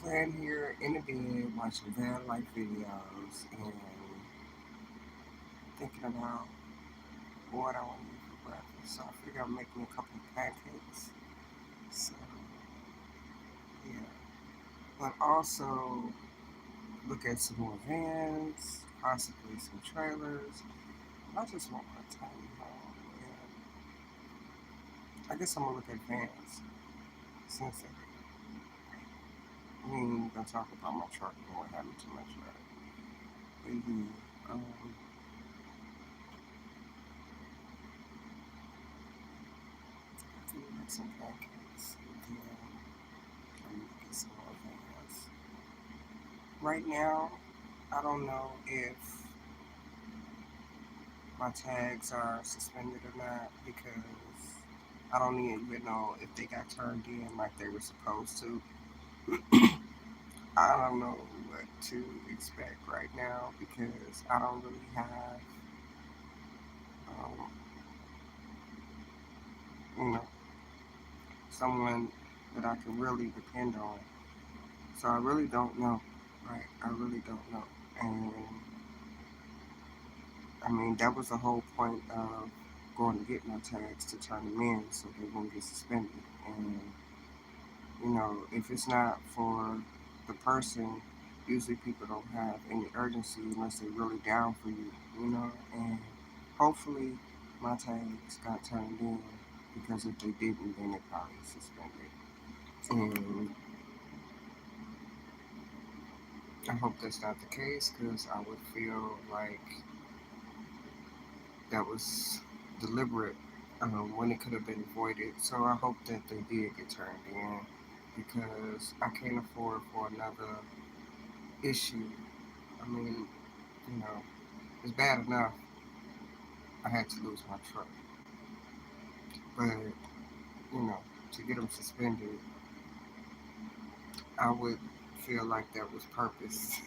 laying here in the bed watching van life videos and thinking about what I want to eat for breakfast. So I figured I'd make me a couple of pancakes. So yeah, but also look at some more vans, possibly some trailers. I just want my tiny home. And I guess I'm gonna look at vans since we ain't gonna talk about my truck and what happened to my truck. But yeah, I feel like some pancakes. Yeah, I'm gonna get some more vans. Right now, I don't know if my tags are suspended or not because I don't even know if they got turned in like they were supposed to. I don't know what to expect right now because I don't really have, um, you know, someone that I can really depend on. So I really don't know. Right? I really don't know. And I mean, that was the whole point of going to get my tags to turn them in so they won't get suspended. And if it's not for the person, usually people don't have any urgency unless they're really down for you. And hopefully my tags got turned in because if they didn't, then it probably suspended. And I hope that's not the case because I would feel like that was deliberate when it could have been avoided. So I hope that they did get turned in because I can't afford for another issue. I mean, you know, it's bad enough I had to lose my truck, but to get them suspended, I would feel like that was purpose.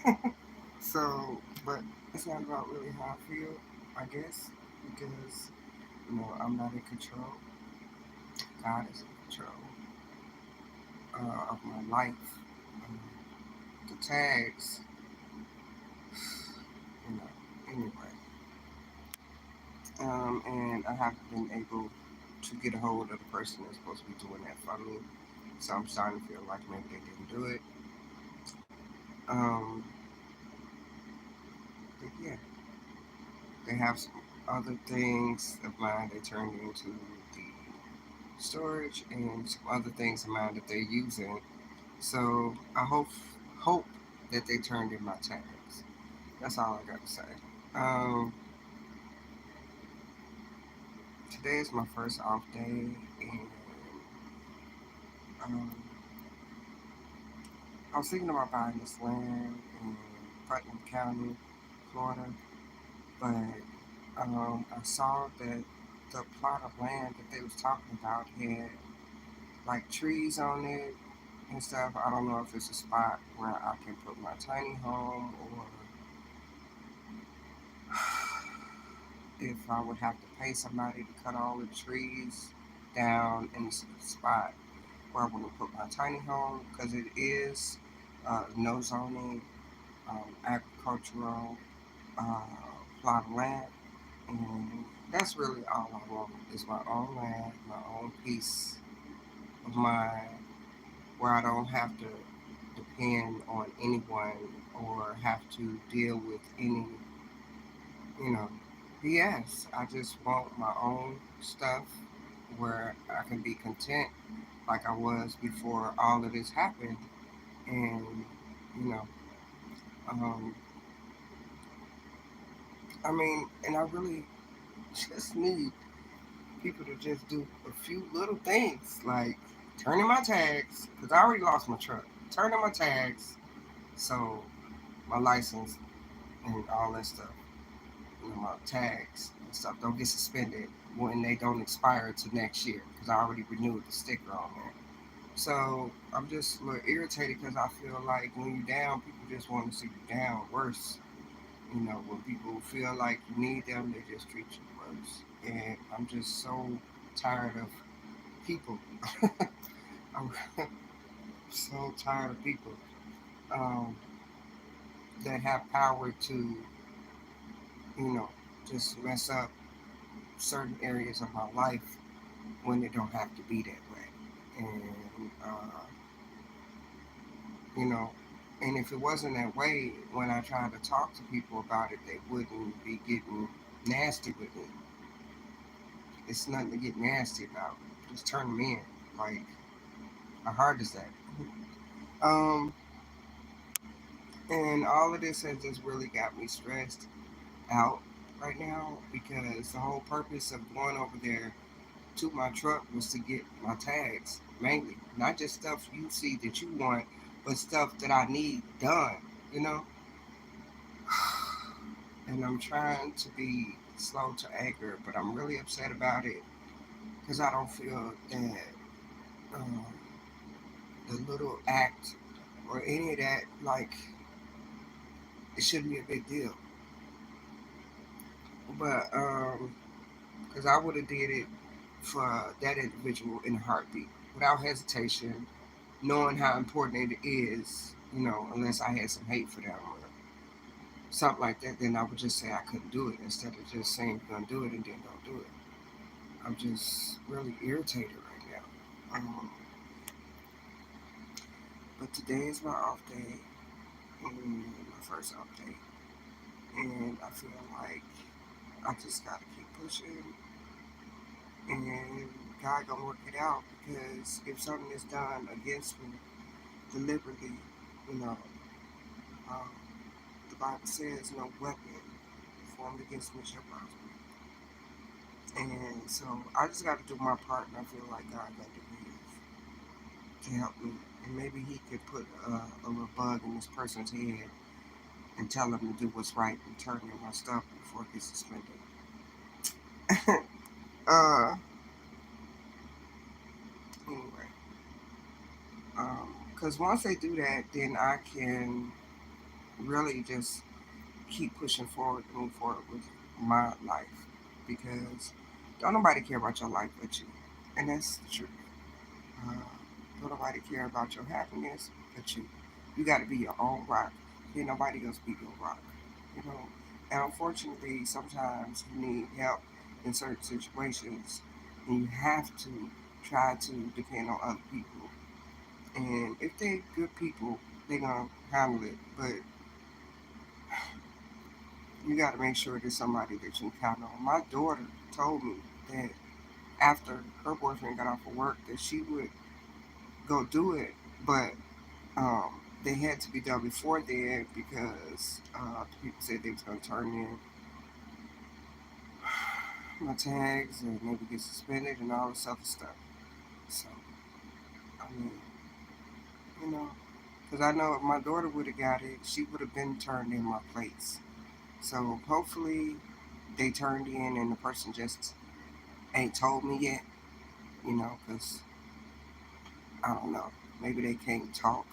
So, but it's not about really how I feel, I guess, because I'm not in control. God is in control of my life. Um, the tags, you know. Anyway, and I haven't been able to get a hold of the person that's supposed to be doing that for me. So I'm starting to feel like maybe they didn't do it. Um, but yeah, they have some other things of mine they turned into the storage and some other things of mine that they're using. So I hope that they turned in my tags. That's all I got to say. Um, Today is my first off day, and um, I was thinking about buying this land in Putnam County, Florida, but I saw that the plot of land that they was talking about had like trees on it and stuff. I don't know if it's a spot where I can put my tiny home or if I would have to pay somebody to cut all the trees down in the spot where I want to put my tiny home because it is no zoning agricultural uh, plot of land. And that's really all I want is my own land, my own piece of mind where I don't have to depend on anyone or have to deal with any, you know, BS. I just want my own stuff where I can be content like I was before all of this happened. And, you know, um, I mean, and I really just need people to just do a few little things like turning my tags, because I already lost my truck, turning my tags so my license and all that stuff, my tags and stuff don't get suspended when they don't expire until next year because I already renewed the sticker on there. So I'm just a little irritated because I feel like when you're down, people just want to see you down worse. When people feel like you need them, they just treat you worse. And I'm just so tired of people. I'm so tired of people. um, that have power to, you know, just mess up certain areas of my life when it don't have to be that way. And, you know, and if it wasn't that way, when I tried to talk to people about it, they wouldn't be getting nasty with me. It's nothing to get nasty about. Just turn them in. Like, how hard is that? Um, and all of this has just really got me stressed out right now because the whole purpose of going over there to my truck was to get my tags, mainly. Not just stuff you see that you want, but stuff that I need done, you know? And I'm trying to be slow to anger, but I'm really upset about it because I don't feel that um, the little act or any of that, like, it shouldn't be a big deal. But, because I would have did it for that individual in a heartbeat, without hesitation, knowing how important it is, unless I had some hate for them or something like that, then I would just say I couldn't do it instead of just saying you're going to do it and then don't do it. I'm just really irritated right now. But today is my off day, my first off day, and I feel like I just gotta keep pushing, and God gonna work it out because if something is done against me deliberately, you know, um, the Bible says no weapon formed against me shall prosper. And so I just got to do my part, and I feel like God got to do his to help me. And maybe he could put a little bug in this person's head and tell them to do what's right and turn in my stuff before it gets suspended. uh, anyway, because once they do that, then I can really just keep pushing forward and move forward with my life because don't nobody care about your life but you, and that's the truth. Uh, don't nobody care about your happiness but you. You got to be your own rock. Can't nobody else be your rock. You know. And unfortunately, sometimes you need help in certain situations, and you have to try to depend on other people. And if they're good people, they're gonna handle it. But you got to make sure there's somebody that you can count on. My daughter told me that after her boyfriend got off of work, that she would go do it, but they had to be done before then because people said they was going to turn in my tags and maybe get suspended and all this other stuff. So, I mean, you know, because I know if my daughter would have got it, she would have been turned in my place. So hopefully they turned in and the person just ain't told me yet, because I don't know. Maybe they can't talk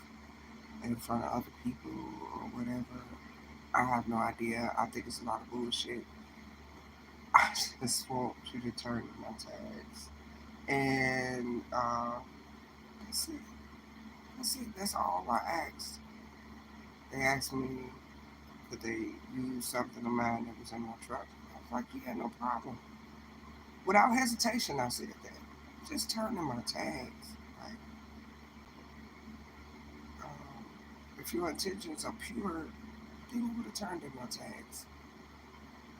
in front of other people or whatever. I have no idea. I think it's a lot of bullshit. I just want you to turn in my tags. And that's it. That's it. That's all I asked. They asked me could they use something of mine that was in my truck. I was like, yeah, no problem. Without hesitation, I said that. Just turn in my tags. Like, um, if your intentions are pure, then you would have turned in my tags.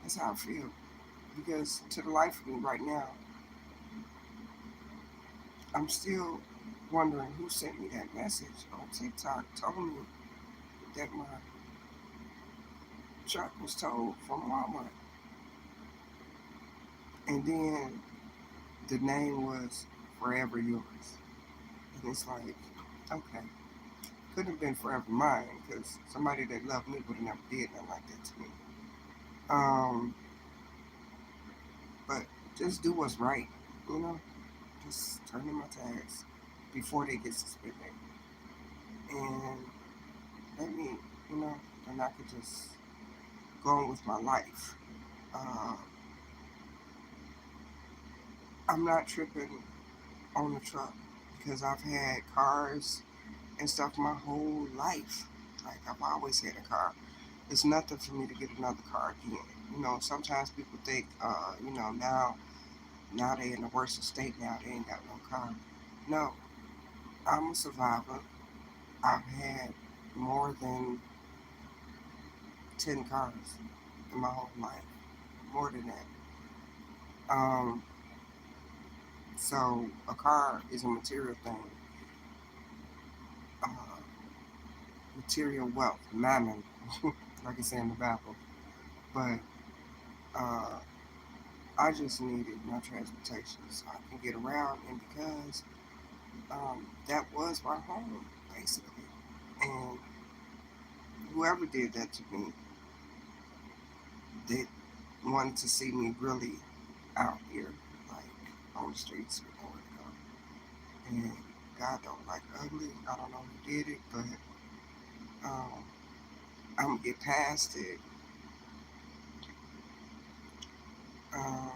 That's how I feel. Because to the life of me right now, I'm still wondering who sent me that message on TikTok telling me that my truck was towed from Walmart. And then the name was Forever Yours. And it's like, okay, couldn't have been Forever Mine because somebody that loved me would have never did nothing like that to me. Um, but just do what's right, you know? Just turn in my tags before they get suspended. And let me, then I could just go on with my life. Uh, I'm not tripping on the truck because I've had cars and stuff my whole life. Like, I've always had a car. It's nothing for me to get another car again. Sometimes people think, now they in the worst state now, they ain't got no car. No, I'm a survivor. I've had more than 10 cars in my whole life. More than that. Um, so a car is a material thing. Uh, Material wealth, mammon, like it's in the Bible. But uh, I just needed my transportation so I can get around, and because that was my home, basically. And whoever did that to me, they wanted to see me really out here, like on the streets with nowhere to go. And God don't like ugly. I don't know who did it, but um, I'm gonna get past it. Um,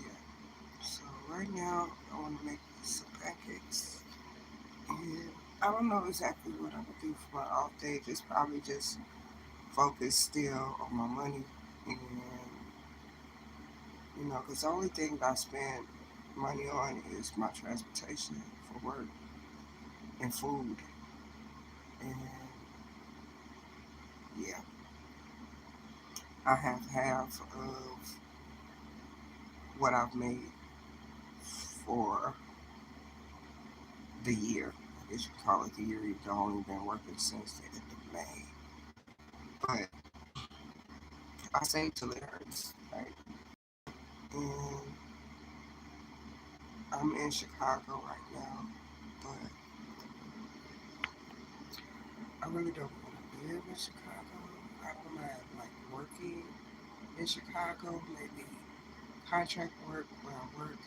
yeah. So right now, I want to make some pancakes, and I don't know exactly what I'm gonna do for my off day. Just probably just focus still on my money, and because the only thing that I spend money on is my transportation for work and food, and yeah, I have half of what I've made for the year. I guess you could call it the year. You've only been working since the end of May, but I save till it hurts, right? And I'm in Chicago right now, but I really don't want to live in Chicago. I don't mind like working in Chicago, maybe contract work where I work,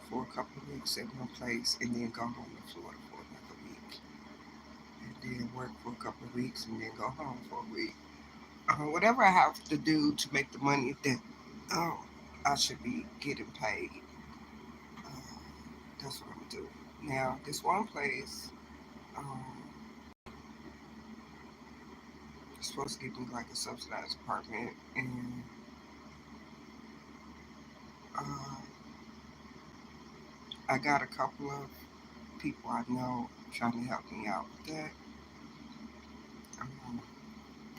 for a couple of weeks at one place and then go home to Florida for another week. And then work for a couple of weeks and then go home for a week. Whatever I have to do to make the money that I should be getting paid, uh, that's what I'm going to do. Now, this one place, um, is supposed to give me like a subsidized apartment, and uh, I got a couple of people I know trying to help me out with that. Um,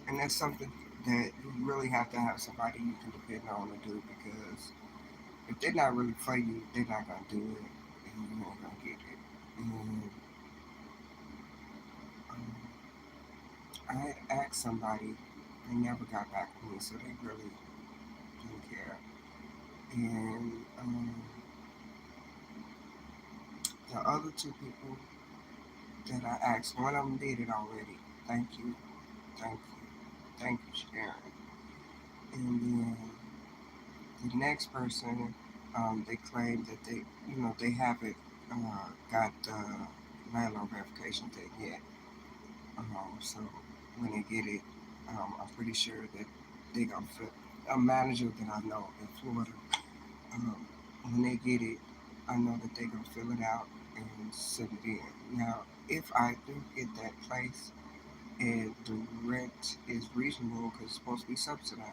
and that's something that you really have to have somebody you can depend on to do, because if they're not really for you, they're not gonna do it, and you ain't gonna get it. And um, I had asked somebody, they never got back with me, so they really didn't care. And the other two people that I asked, one of them did it already. Thank you, thank you, thank you, Sharon. And then the next person, they claim that they haven't got the landlord verification thing yet. So when they get it, I'm pretty sure that they gonna fill. A manager that I know in Florida, um, when they get it, I know that they gonna fill it out and send it in. Now, if I do get that place and the rent is reasonable because it's supposed to be subsidized,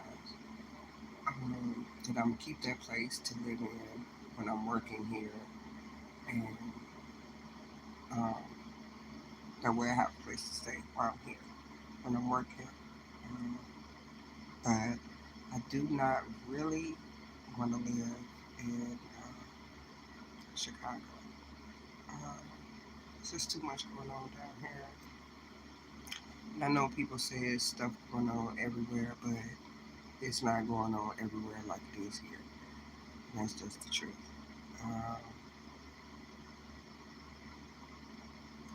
that I'm gonna keep that place to live in when I'm working here, and um, that way I have a place to stay while I'm here when I'm working. Um, but I do not really want to live in Chicago. Um, it's just too much going on down here. And I know people say it's stuff going on everywhere, but it's not going on everywhere like it is here. And that's just the truth. Um,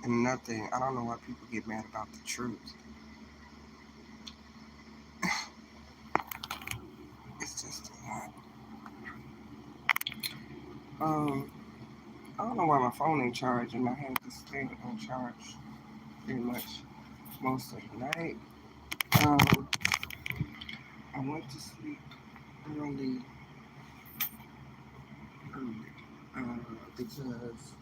and another thing, I don't know why people get mad about the truth. It's just a lot. Um, I don't know why my phone ain't charging. I had to stay on charge pretty much most of the night. Um, I went to sleep early, early. Because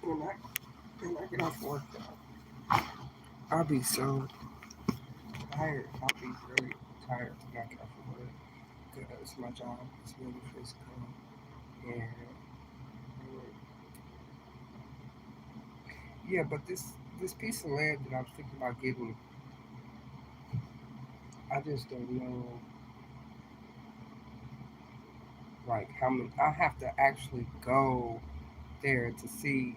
when I get off work, I'll be so tired. I'll be really tired when I get off of work because my job is really physical. And yeah, but this piece of land that I'm thinking about getting, I just don't know like how many. I have to actually go there to see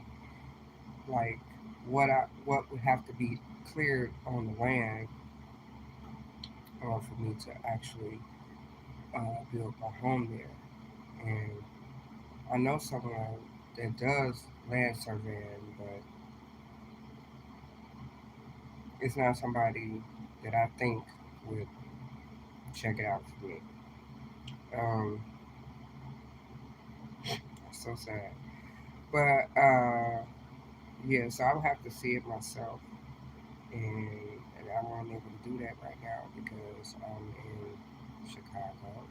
like what would have to be cleared on the land for me to actually build my home there. And I know someone that does land surveying, but it's not somebody that I think would check it out for me. Um, it's so sad. But yeah, so I would have to see it myself, and I'm unable to do that right now because I'm in Chicago.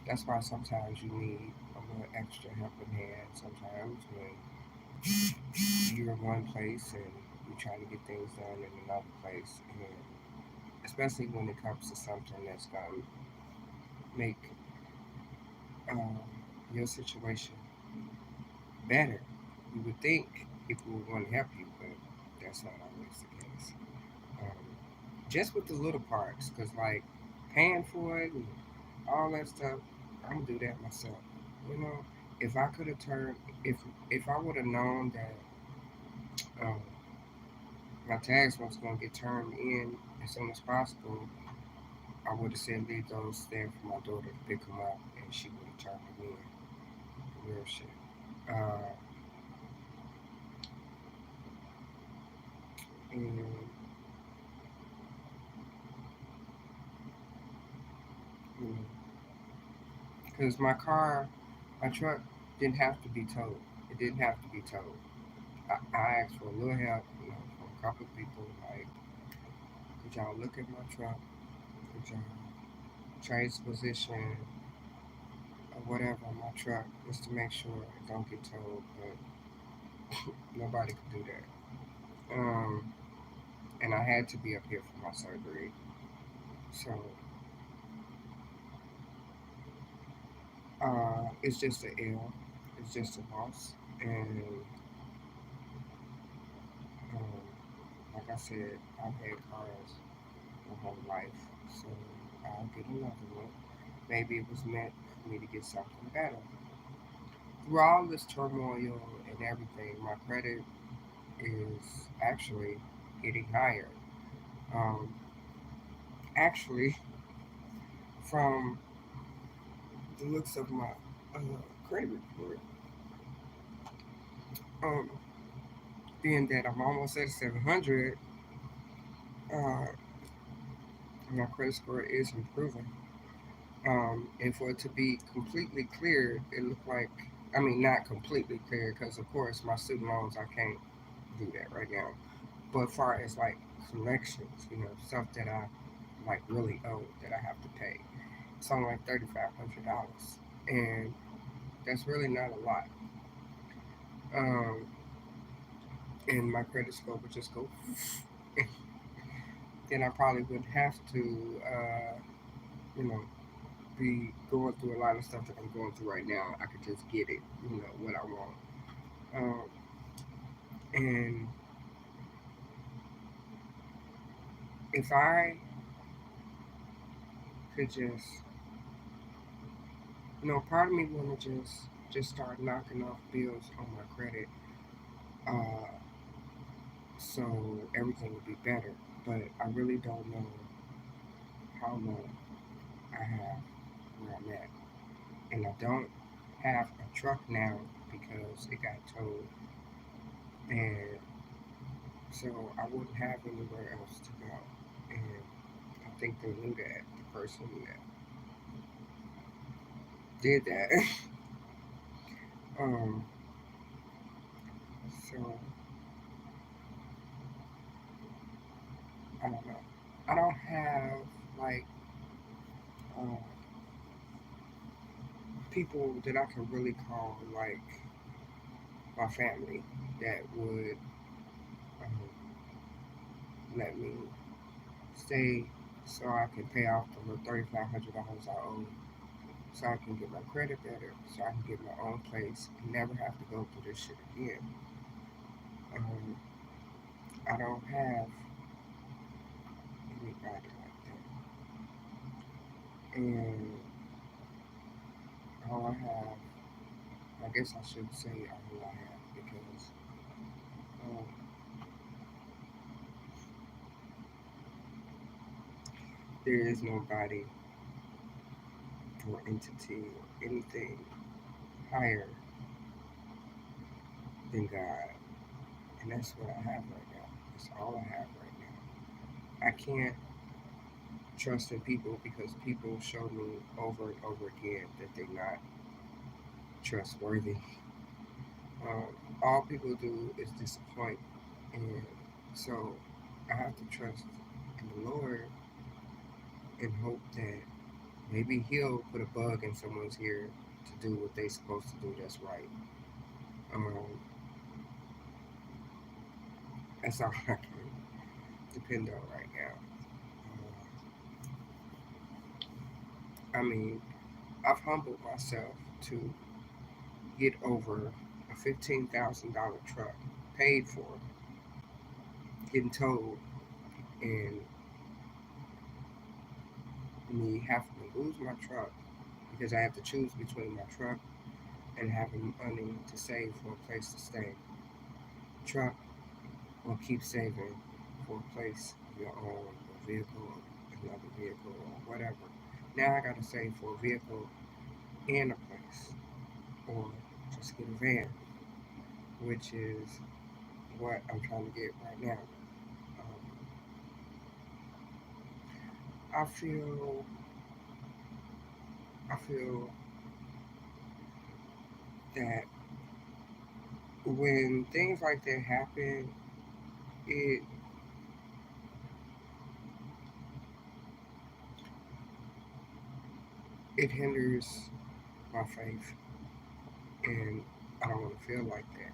That's why sometimes you need a little extra helping hand. Sometimes when you're in one place and you're trying to get things done in another place, and especially when it comes to something that's going to make um, your situation better. You would think people would want to help you, but that's not always the case. Um, just with the little parts, because like paying for it and all that stuff, I'm gonna do that myself. You know, if I could have turned, if I would have known that um, my tax was gonna get turned in as soon as possible, I would have said leave those there for my daughter to pick them up, and she would have turned them in. Real shit. Uh, and because my truck didn't have to be towed. It didn't have to be towed. I asked for a little help, from a couple of people. Like, could y'all look at my truck? Could y'all change the position or whatever on my truck just to make sure it don't get towed? But nobody could do that. And I had to be up here for my surgery, so it's just an L. It's just a loss, and um, like I said, I've had cars my whole life, so I'll get another one. Maybe it was meant for me to get something better. Through all this turmoil and everything, my credit is actually getting higher. Um, actually, from the looks of my uh, credit report, um, being that I'm almost at 700, uh, my credit score is improving. And for it to be completely cleared, it looked like, I mean, not completely clear, because of course my student loans, I can't do that right now. But far as like collections, stuff that I like really owe that I have to pay, it's only like $3,500, and that's really not a lot. Um, and my credit score would just go. Then I probably would have to, you know, be going through a lot of stuff that I'm going through right now. I could just get it, what I want. Um, and if I could just, part of me want to just start knocking off bills on my credit, uh, so everything would be better. But I really don't know how long I have where I'm at, and I don't have a truck now because it got towed, and so I wouldn't have anywhere else to go. And I think they knew that, the person that did that. um, so I don't know. I don't have like uh, people that I can really call like my family that would um, let me stay so I can pay off the little $3,500 I owe, so I can get my credit better, so I can get my own place and never have to go through this shit again. Um, I don't have anybody like that, and all I have, I guess I should say all I have because um, there is nobody or entity or anything higher than God, and that's what I have right now. That's all I have right now. I can't trust in people because people show me over and over again that they're not trustworthy. Um, all people do is disappoint, and so I have to trust in the Lord and hope that maybe He'll put a bug in someone's ear to do what they're supposed to do. That's right. Um, that's all I can depend on right now. I mean, I've humbled myself to get over a $15,000 truck paid for, getting towed, and me having to lose my truck because I have to choose between my truck and having money to save for a place to stay. Truck or keep saving for a place of your own, a vehicle, another vehicle, or whatever. Now I gotta save for a vehicle and a place, or just get a van, which is what I'm trying to get right now. Um, I feel, I feel that when things like that happen, it it hinders my faith, and I don't want to feel like that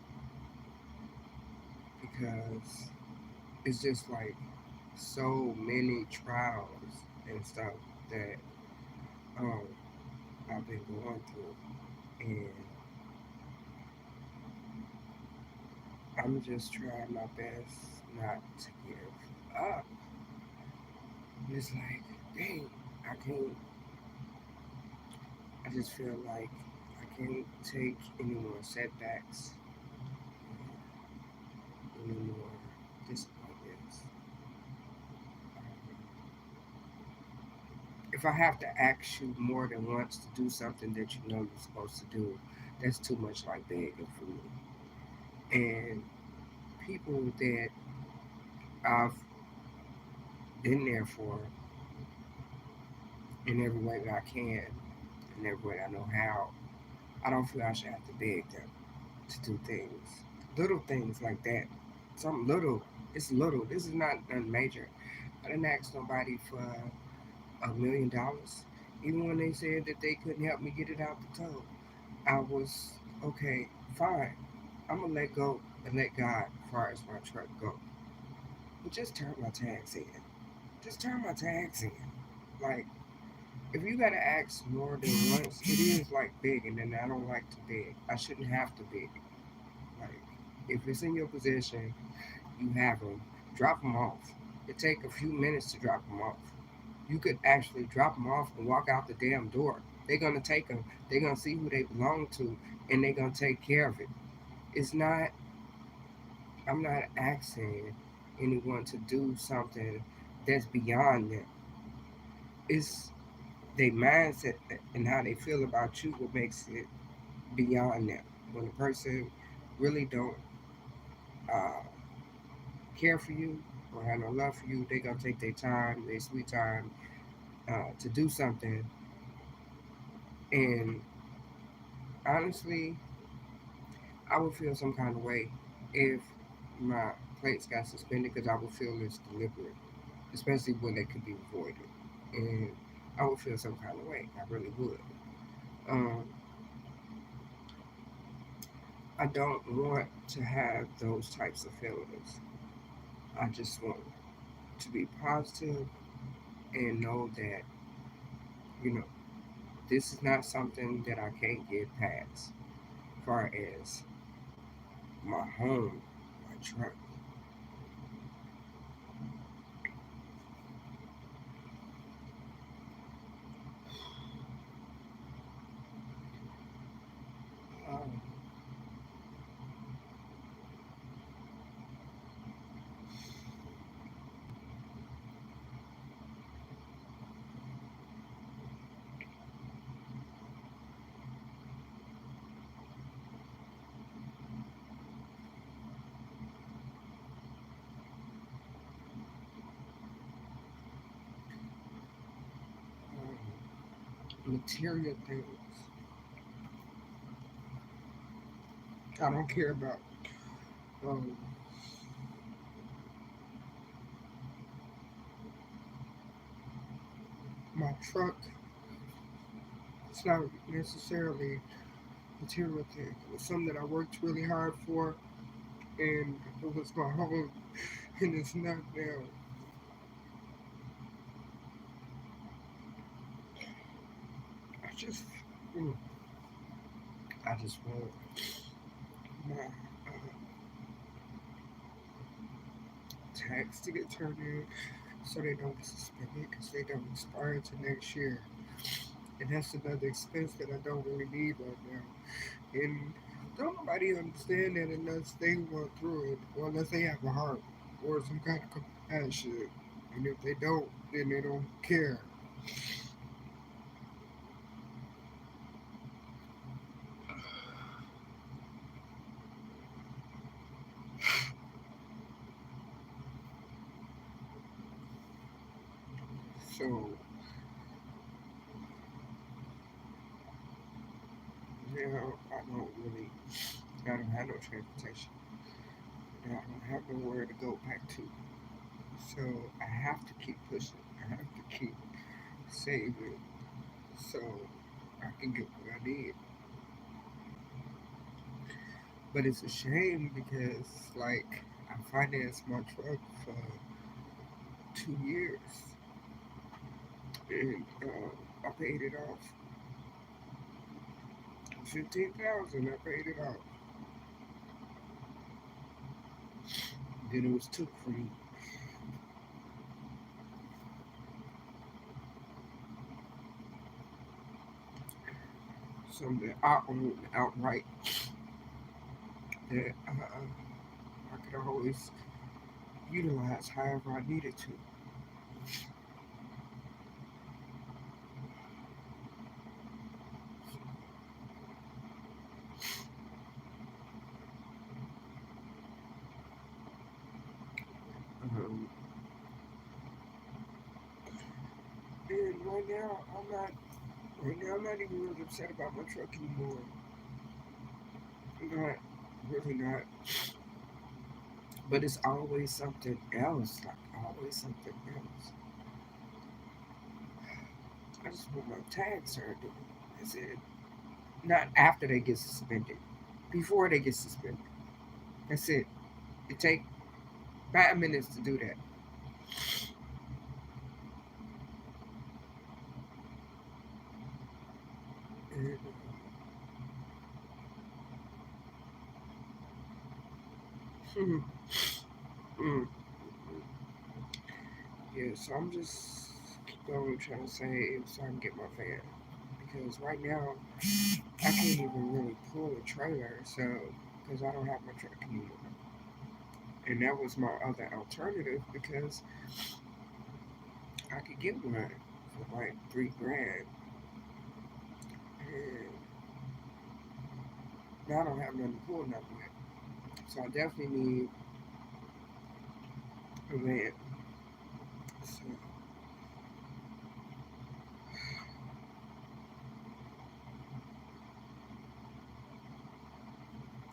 because it's just like so many trials and stuff that um, I've been going through, and I'm just trying my best not to give up. And it's like, dang, I can't. I just feel like I can't take any more setbacks, any more disappointments. If I have to ask you more than once to do something that you know you're supposed to do, that's too much like begging for me. And people that I've been there for in every way that I can, in every way I know how, I don't feel I should have to beg them to do things. Little things like that. Something little. It's little. This is not nothing major. I didn't ask nobody for $1 million. Even when they said that they couldn't help me get it out the tub, I was okay, fine. I'm gonna let go and let God as far as my truck go. But just turn my tags in. Just turn my tags in. Like, if you gotta ask more than once, it is like begging, and I don't like to beg. I shouldn't have to beg. Like, if it's in your possession, you have them. Drop them off. It take a few minutes to drop them off. You could actually drop them off and walk out the damn door. They're gonna take them. They're gonna see who they belong to, and they're gonna take care of it. It's not. I'm not asking anyone to do something that's beyond them. It's their mindset and how they feel about you what makes it beyond them. When a person really don't uh, care for you or have no love for you, they gonna take their time, their sweet time, to do something. And honestly, I would feel some kind of way if my plates got suspended because I would feel it's deliberate, especially when they could be avoided. And I would feel some kind of way. I really would. Um, I don't want to have those types of feelings. I just want to be positive and know that, you know, this is not something that I can't get past. As far as my home, my truck. Um, Material things. I don't care about um, my truck. It's not necessarily material thing. It was something that I worked really hard for, and it was my home, and it's not now. I just, mm, I just want my tax to get turned in so they don't get suspended because they don't expire until next year. And that's another expense that I don't really need right now. And don't nobody understand that unless they went through it, or unless they have a heart or some kind of compassion. And if they don't, then they don't care. So, I don't really, I don't have no transportation. And I don't have nowhere to go back to. So I have to keep pushing. I have to keep saving so I can get what I need. But it's a shame because, like, I financed my truck for 2 years and I paid it off. 15,000. I paid it off. Then it was took from me. Something I owned outright that I could always utilize however I needed to. Um, and right now, I'm not. Right now, I'm not even really upset about my truck anymore. I'm not. Really not. But it's always something else. Like always something else. I just want my tags turned in. That's it. Not after they get suspended. Before they get suspended. That's it. It take 5 minutes to do that. And, mm, mm, yeah, so I'm just keep going trying to save so I can get my van. Because right now I can't even really pull a trailer, so because I don't have my truck anymore. And that was my other alternative because I could get one for like 3 grand. And now I don't have nothing to pull nothing with. So I definitely need a van. So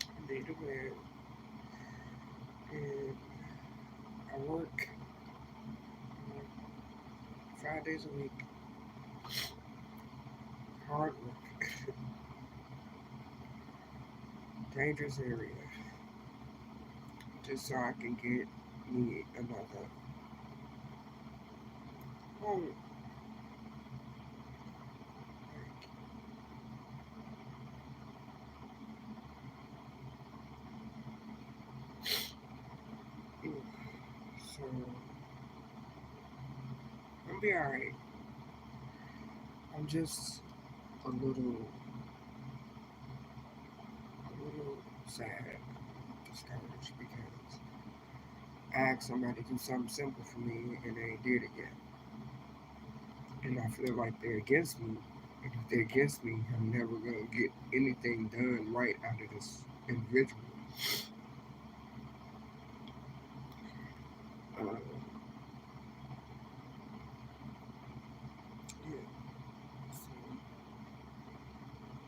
I need a van. And I work 5 days a week. Hard work. dangerous area, just so I can get me another home. Like, mm, so I'll be alright. I'm just a little sad, discouraged because I asked somebody to do something simple for me and they ain't did it yet. And I feel like they're against me. And if they're against me, I'm never gonna get anything done right out of this individual. Uh, yeah. So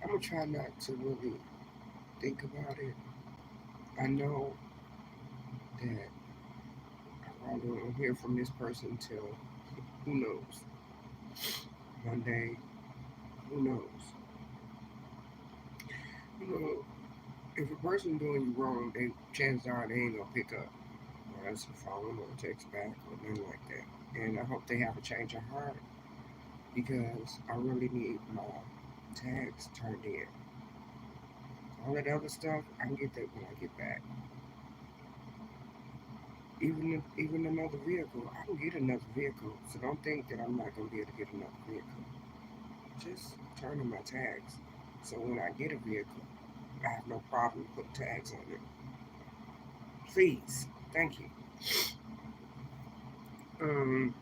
I'm gonna try not to really think about it. I know that I probably won't hear from this person till who knows. One day, who knows? You know, if a person doing you wrong, they chances are they ain't gonna pick up or answer the phone or text back or nothing like that. And I hope they have a change of heart because I really need my tags turned in. All that other stuff, I can get that when I get back. Even another vehicle, I can get another vehicle. So don't think that I'm not gonna be able to get another vehicle. Just turn in my tags. So when I get a vehicle, I have no problem putting tags on it. Please, thank you. Um,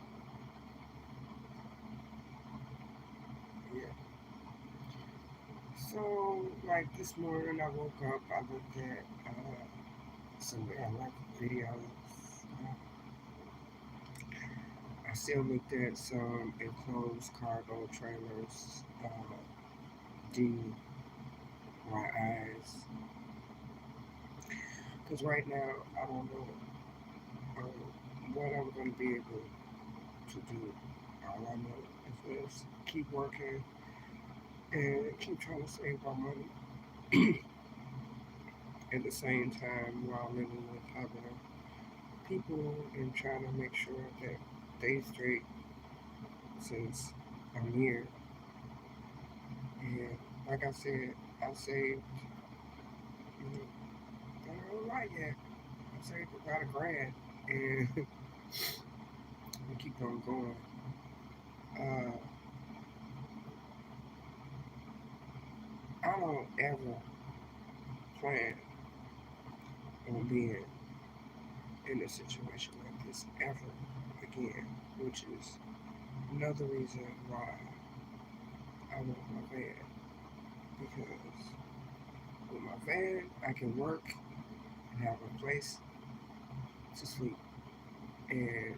yeah. So like this morning, I woke up. I looked at some like videos. I still looked at some enclosed cargo trailers, DYIs, because right now I don't know what I'm going to be able to do. All I know is just keep working and keep trying to save my money at the same time while living with other people and trying to make sure that they straight since I'm here. And like I said, I saved, I don't know right yet. I saved about $1,000 and we keep on going. Uh, I don't ever plan on being in a situation like this ever again, which is another reason why I want my van. Because with my van, I can work and have a place to sleep and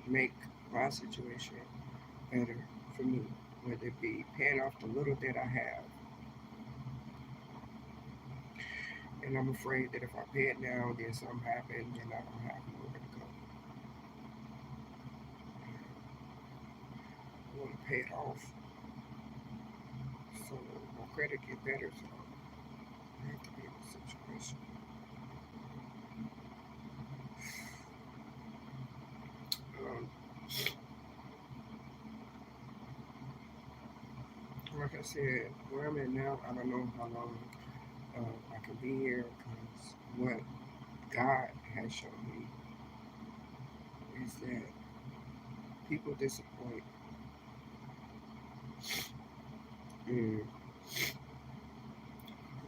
make my situation better for me, whether it be paying off the little that I have. And I'm afraid that if I pay it now, then something happens and I don't have nowhere to go. I want to pay it off so my credit get better. So I have to be in a situation. Um, like I said, where I'm at now, I don't know how long I can be here because what God has shown me is that people disappoint and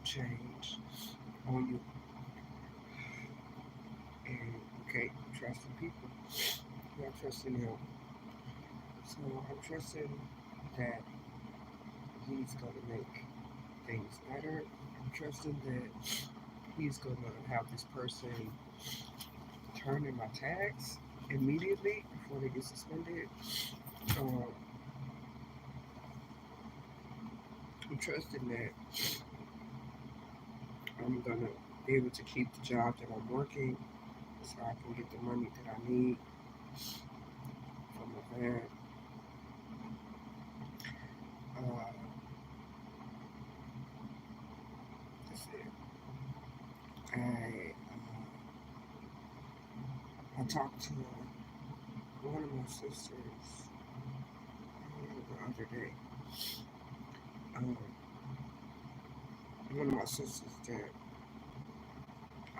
change on you, and you can't trust in people. You gotta trust in Him. So I'm trusting that He's gonna make things better. I'm trusting that He's gonna have this person turn in my tags immediately before they get suspended. Um, I'm trusting that I'm gonna be able to keep the job that I'm working so I can get the money that I need from my van. Uh, I talked to one of my sisters the other day. Um, One of my sisters that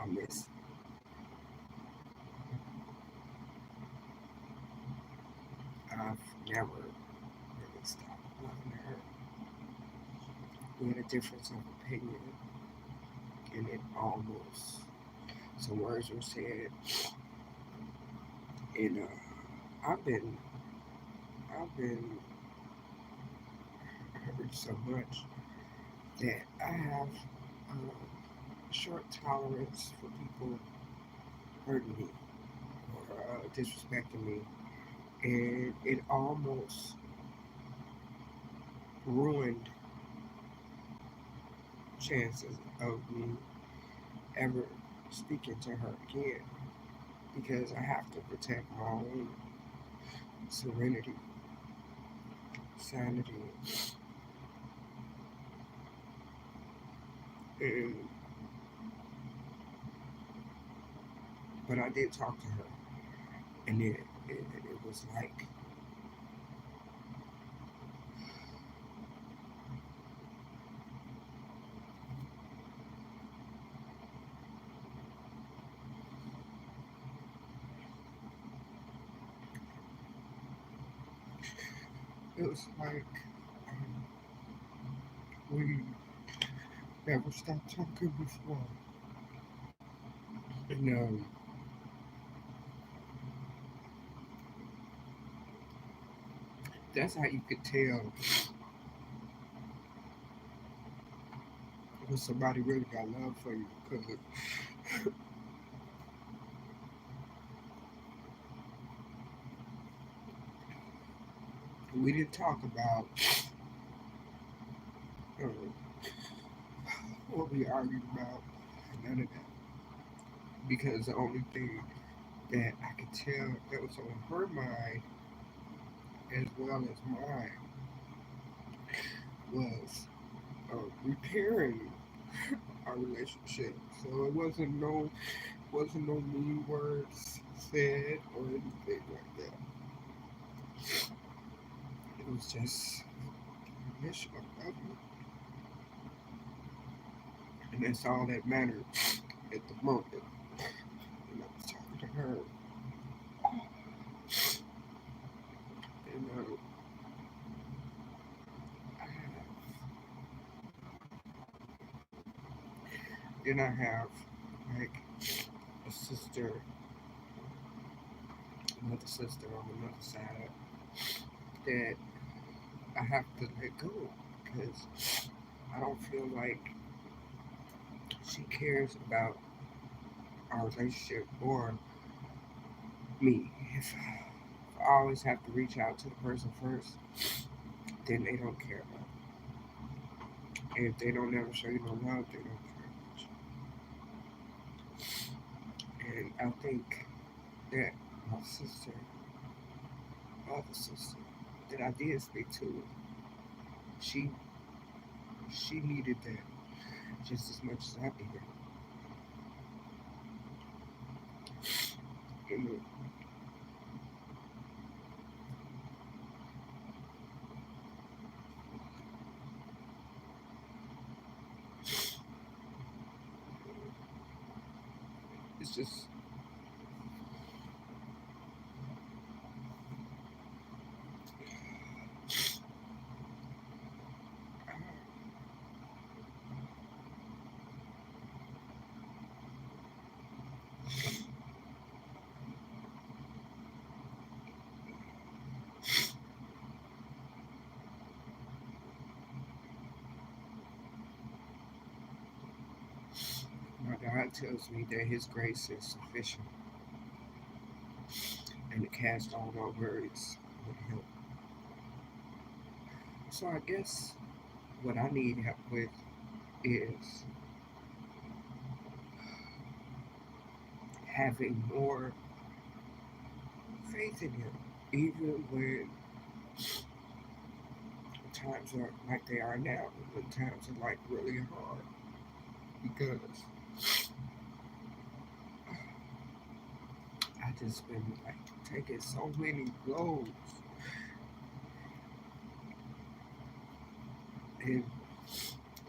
I miss. I've never really stopped loving her. We had a difference of opinion, and it almost some words were said, and I've been hurt so much that I have short tolerance for people hurting me or disrespecting me, and it almost ruined chances of me ever speaking to her again because I have to protect my own serenity, sanity, and but I did talk to her, and it was like it was like um, we never stopped talking before, and that's how you could tell when somebody really got love for you because we didn't talk about uh, what we argued about, none of that, because the only thing that I could tell that was on her mind as well as mine was repairing our relationship. So it wasn't no mean words said or anything like that. It was just a mission of love you, and that's all that mattered at the moment. And I was talking to her, and I then I have like a sister, another sister on another side that I have to let go because I don't feel like she cares about our relationship or me. If I always have to reach out to the person first, then they don't care about it. And if they don't ever show you no love, they don't care about you. And I think that my sister, other sister, that I did speak to, she she needed that just as much as I did. And it's just my God tells me that His grace is sufficient and to cast all our worries with Him. So I guess what I need help with is having more faith in Him, even when times are like they are now, when times are like really hard. Because just been like taking so many blows, and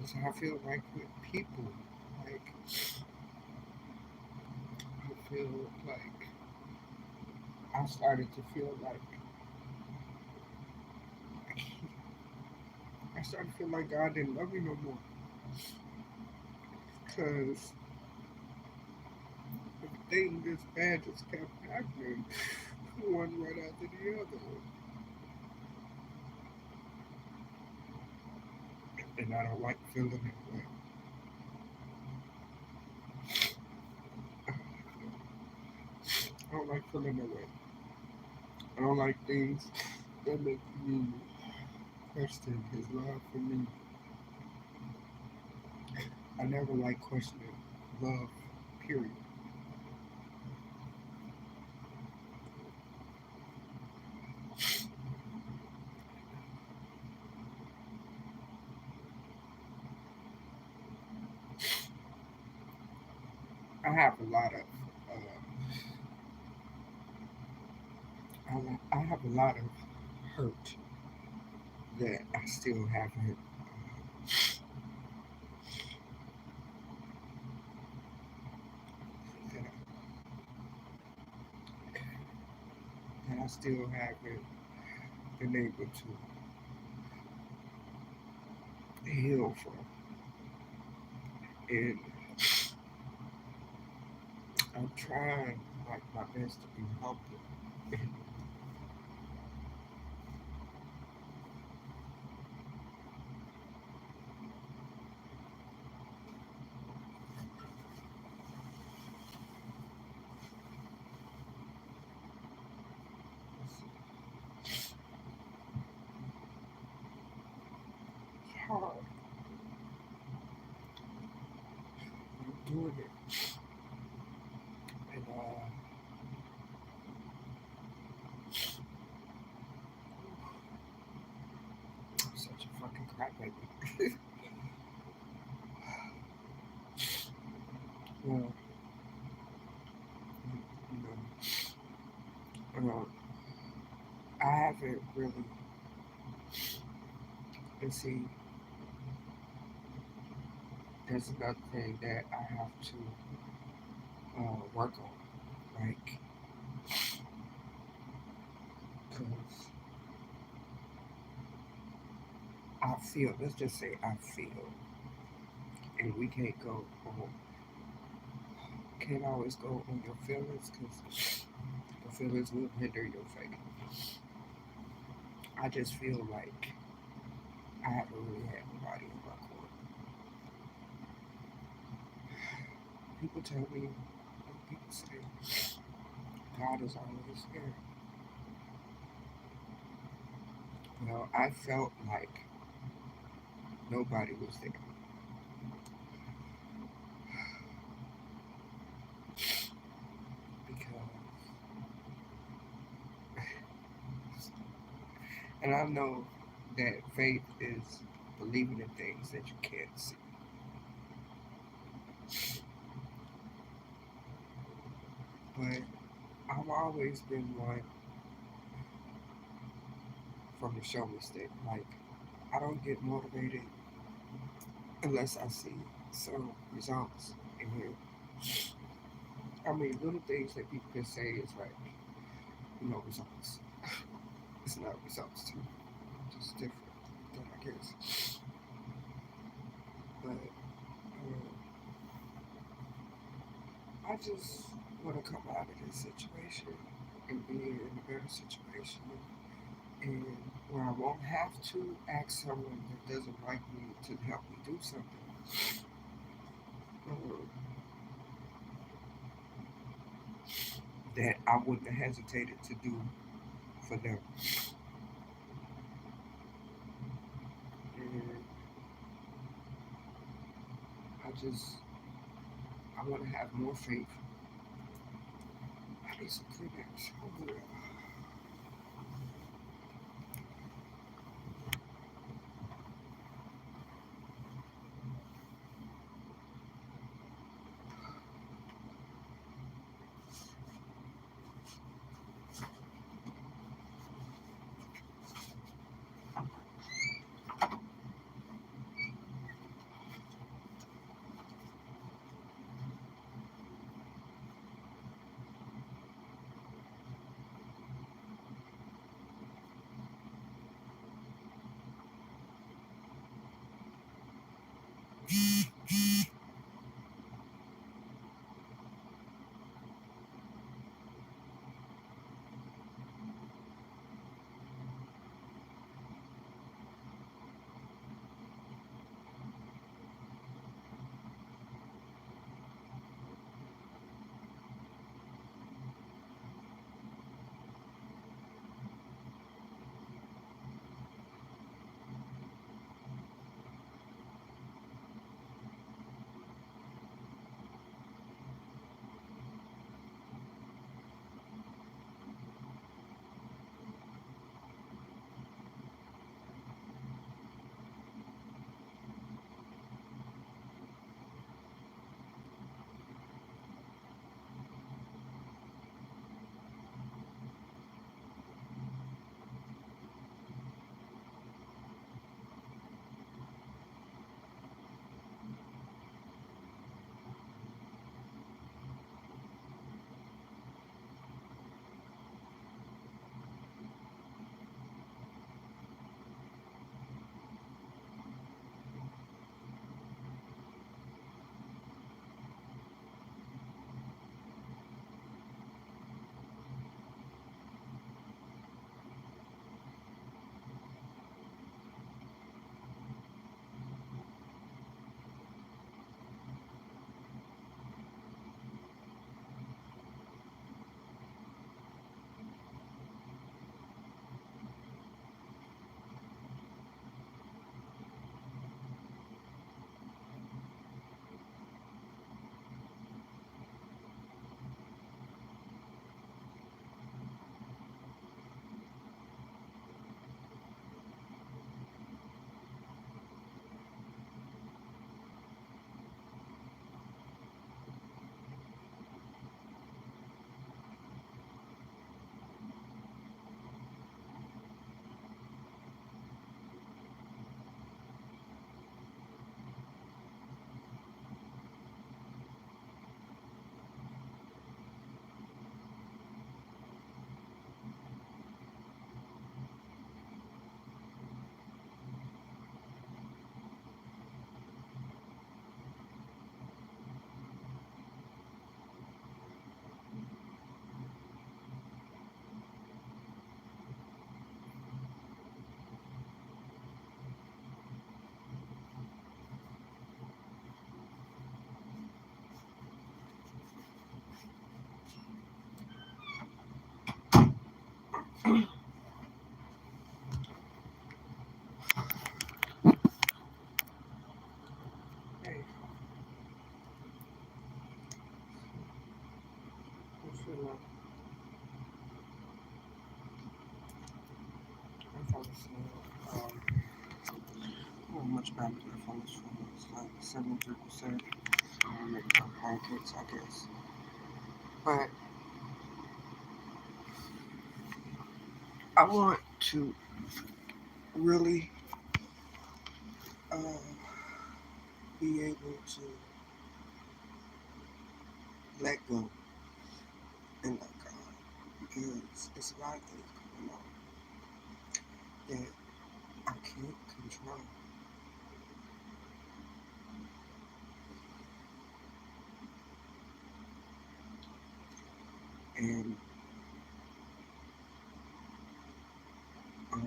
so I feel like with people, like I feel like I started to feel like I started to feel like God didn't love me no more, because everything this bad just kept happening, one right after the other, and I don't like feeling that way. I don't like feeling that way. I don't like things that make me question His love for me. I never like questioning love, period. I have a lot of, I have a lot of hurt that I still haven't, that I still haven't been able to heal from, and I'm trying like my best to be humble. It's hard. I'm doing it, and I'm such a fucking crybaby. Well, know, I haven't really. And see, there's another thing that I have to work on, like, because I feel. Let's just say I feel, and we can't always go on your feelings because your feelings will hinder your faith. I just feel like I haven't really had nobody in my corner. People tell me, people say, God is always there. Well, I felt like nobody was there because, and I know that faith is believing in things that you can't see. But I've always been one from the show me stick. Like, I don't get motivated unless I see some results. And I mean, little things that people can say is like, results. It's not results to me, just different, I guess. But I just want to come out of this situation and be in a better situation, and where I won't have to ask someone that doesn't like me to help me do something um, that I wouldn't have hesitated to do for them. And I want to have more faith. I need some Kleenex. Oh, yeah. Hey, I'm feeling. I'm falling asleep. How much battery left on this phone? It's like 73%. I'm gonna make pancakes, I guess. But I want to really uh, be able to let go and let God because it's a lot of things going on that I can't control. And uh,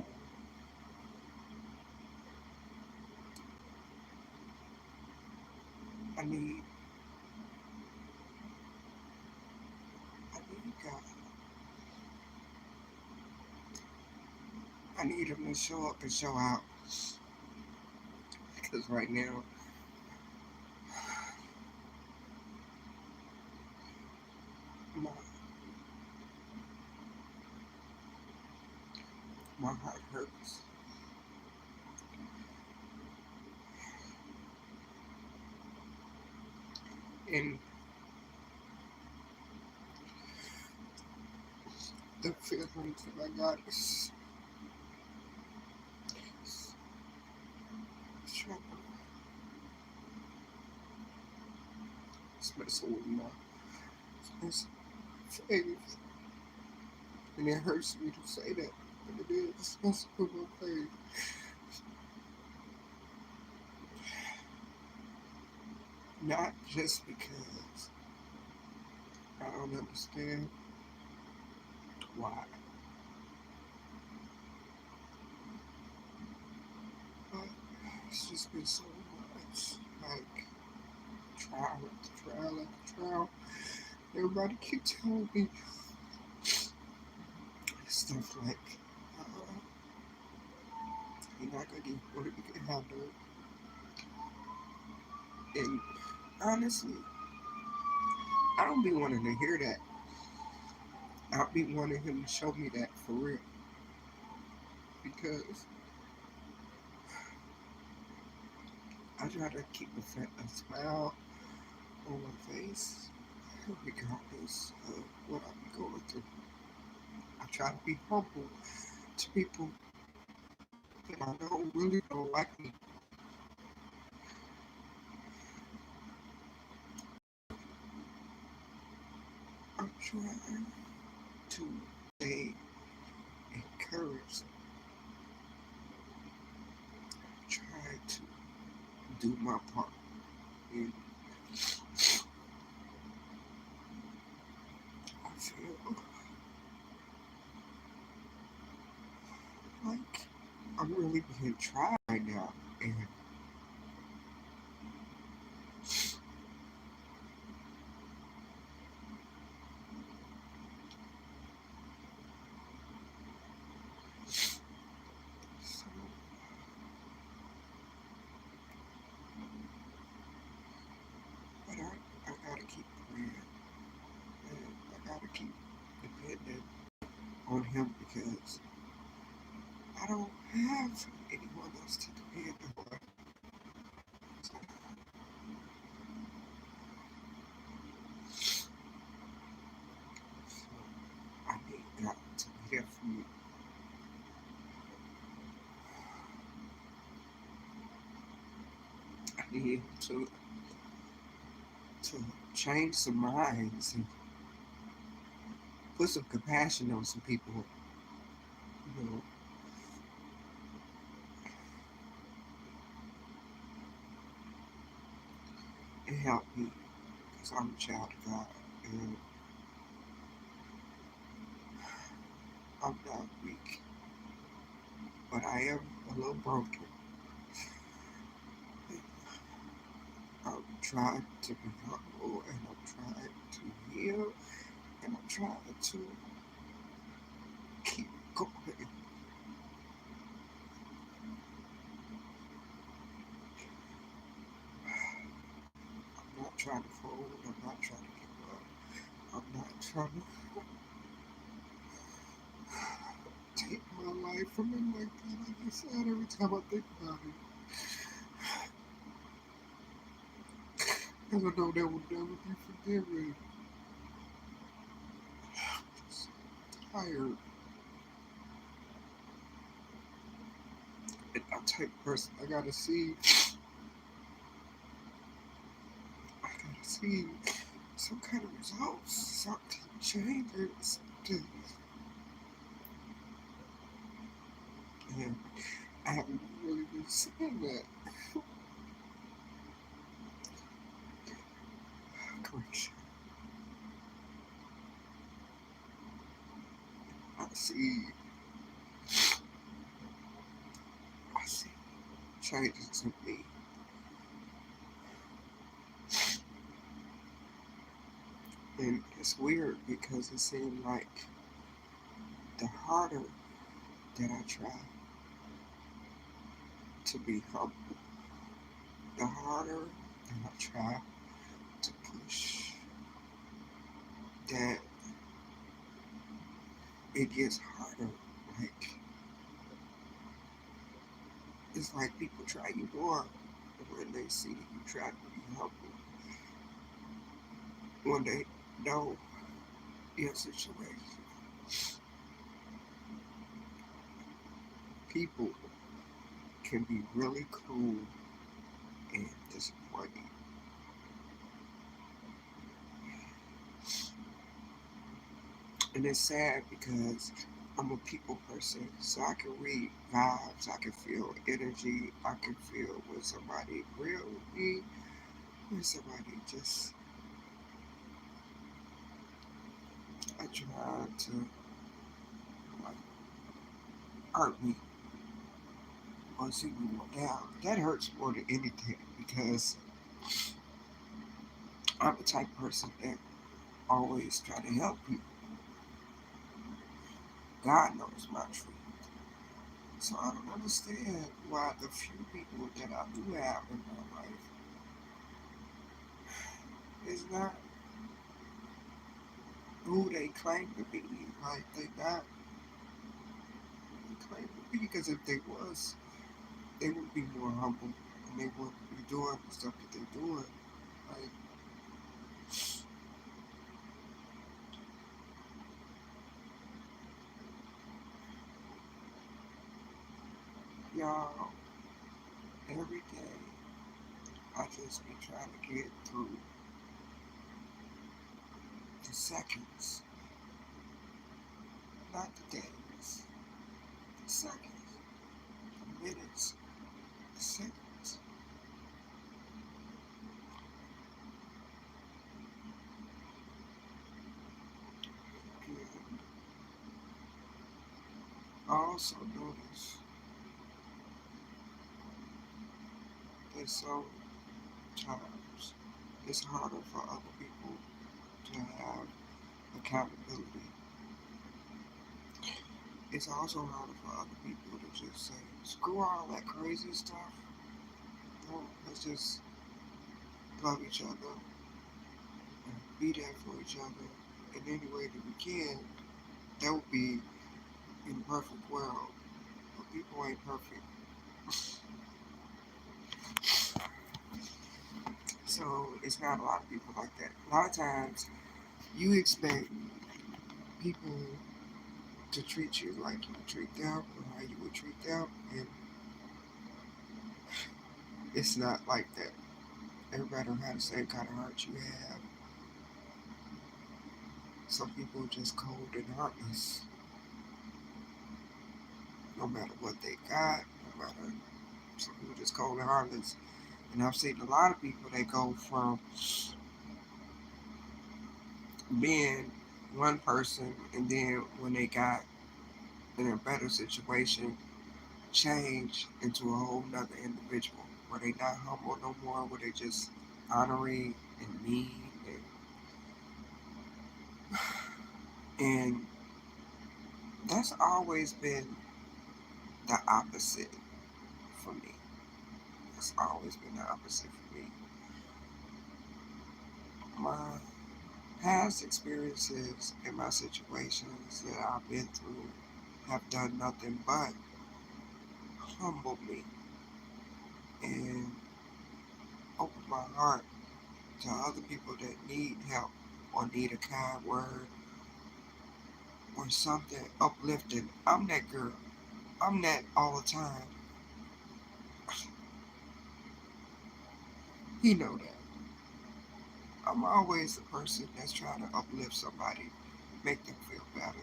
I need I need God. I need Him to show up and show out because right now my my heart hurts. And the feelings that I got is trouble. It's messing with my it's faith. And it hurts me to say that, but it is. It's messing with my faith. Not just because I don't understand why, but it's just been so much. Like, trial after trial after trial. Everybody keep telling me stuff like, you're not gonna get what you can handle. And honestly, I don't be wanting to hear that. I be wanting him to show me that for real. Because I try to keep a smile on my face regardless of what I be going through. I try to be humble to people that I know really don't like me. I'm trying to stay encouraged, try to do my part. And I feel like I'm really being tried right now. And so, but I gotta keep praying. And I gotta keep depending on him because I don't have anyone else to depend on. So I need God to be there for me. I need him to change some minds and put some compassion on some people, you know, and help me because I'm a child of God and I'm not weak, but I am a little broken. I'm trying to be humble and I'm trying to heal and I'm trying to keep Go ahead. I'm not trying to fold. I'm not trying to give up. I'm not trying to take my life from him like that. Like I said, every time I think about it, because I know that will never be forgiven. Just tired. And I'm the type of person I gotta see some kind of results, something changes, something. And I haven't really been seeing that. Correction. I see, I see changes in me. And it's weird because it seemed like the harder that I try to be humble, the harder that I try to push, that it gets harder. Like, it's like people try you more when they see you try to be humble. When they know your situation, people can be really cool and disappointing. And it's sad because I'm a people person, so I can read vibes, I can feel energy, I can feel when somebody real with me, when somebody just I try to like hurt me or see me down. That hurts more than anything because I'm the type of person that always try to help people. God knows my truth. So I don't understand why the few people that I do have in my life is not who they claim to be. Like they not who they claim to be because if they was, they would be more humble and they wouldn't be doing the stuff that they're doing. Like y'all, every day I just be trying to get through the seconds, not the days, the seconds, the minutes, the seconds. And I also notice that sometimes it's harder for other people to have accountability. It's also harder for other people to just say, screw all that crazy stuff. No, let's just love each other and be there for each other in any way that we can. That would be in a perfect world. But people ain't perfect. So it's not a lot of people like that. A lot of times you expect people to treat you like you would treat them or how you would treat them, and it's not like that. Everybody don't have the same kind of heart you have. Some people are just cold and heartless, no matter what they got, no matter. Some people just cold and heartless. And I've seen a lot of people that go from being one person and then when they got in a better situation, change into a whole nother individual where they not humble no more, where they just honoring and mean and That's always been the opposite for me. That's always been the opposite for me. My past experiences and my situations that I've been through have done nothing but humble me and open my heart to other people that need help or need a kind word or something uplifting. I'm that girl. I'm that all the time. He know that. I'm always the person that's trying to uplift somebody, make them feel better,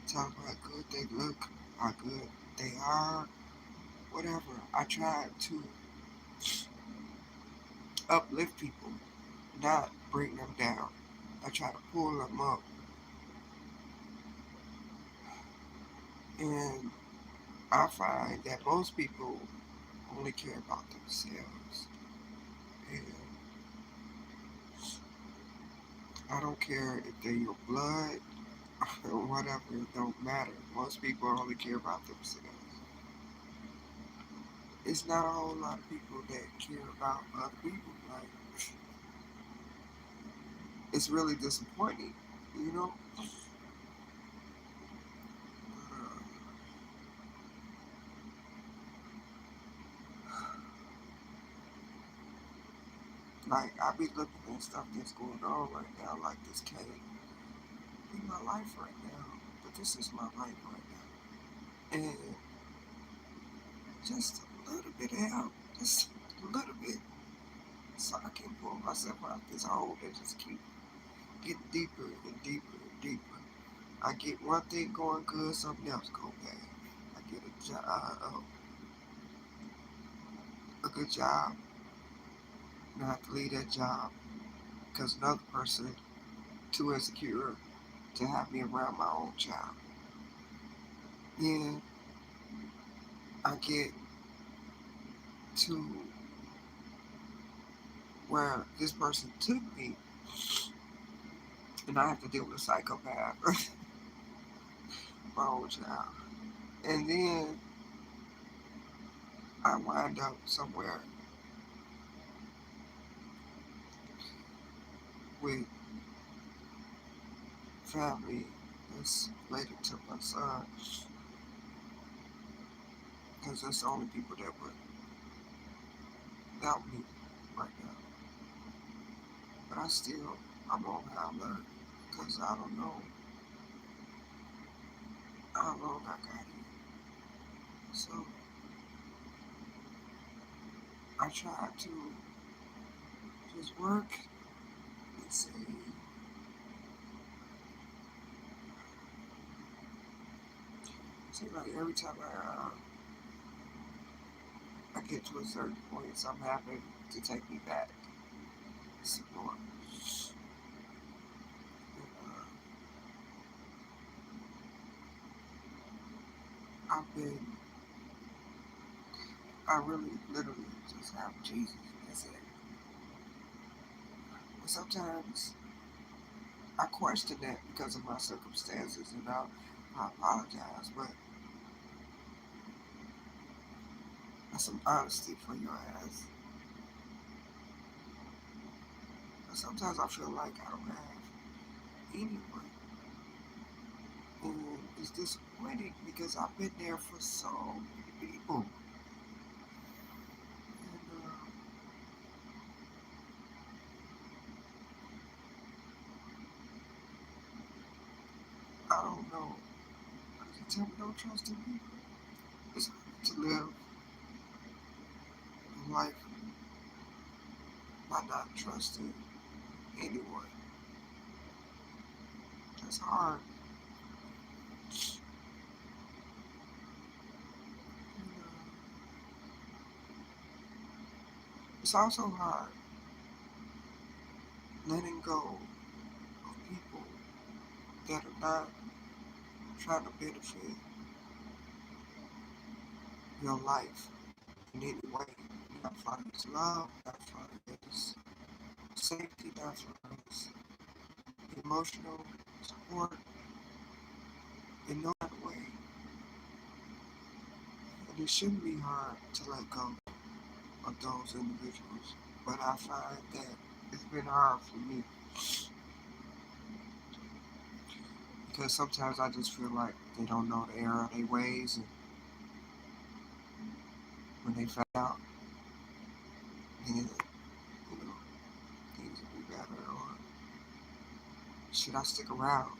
tell them how good they look, how good they are, whatever. I try to uplift people, not bring them down. I try to pull them up. And I find that most people only care about themselves. And I don't care if they're your blood or whatever, it don't matter. Most people only care about themselves. It's not a whole lot of people that care about other people. Like, it's really disappointing, you know? Like, I be looking at stuff that's going on right now, like this can't be my life right now, but this is my life right now. And just a little bit of help, just a little bit, so I can pull myself out this hole that just keep getting deeper and deeper and deeper. I get one thing going good, something else go bad. I get a good job, and I have to leave that job because another person too insecure to have me around my own child. Then I get to where this person took me, and I have to deal with a psychopath, my own child. And then I wind up somewhere with family that's related to my son, because that's the only people that would help me right now. But I'm on high alert, because I don't know if I got it. So I try to just work and say like every time I get to a certain point, something happens to take me back some more. And, I've been, I really literally just have Jesus. That's it. But sometimes I question that because of my circumstances, and I apologize. But that's some honesty for your ass. But sometimes I feel like I don't have anyone. And it's disappointing because I've been there for so many people. And I don't know. You tell me don't trust in people. It's hard to live a life by not trusting anyone. That's hard. And, it's also hard letting go of people that are not trying to benefit your life in any way. Not far as love, not far as safety, not far as emotional support in no other way. it shouldn't be hard to let go of those individuals, but I find that it's been hard for me because sometimes I just feel like they don't know the error of their ways, and when they find out, then things will be better. Or should I stick around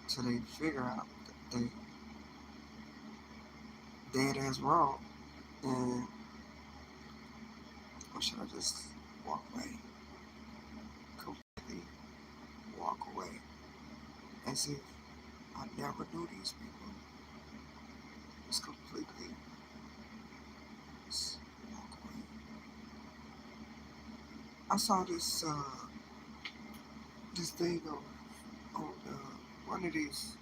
till they figure out that they dead as wrong, and or should I just walk away, completely walk away, as if I never knew these people? Just completely just walk away. I saw this thing on one of these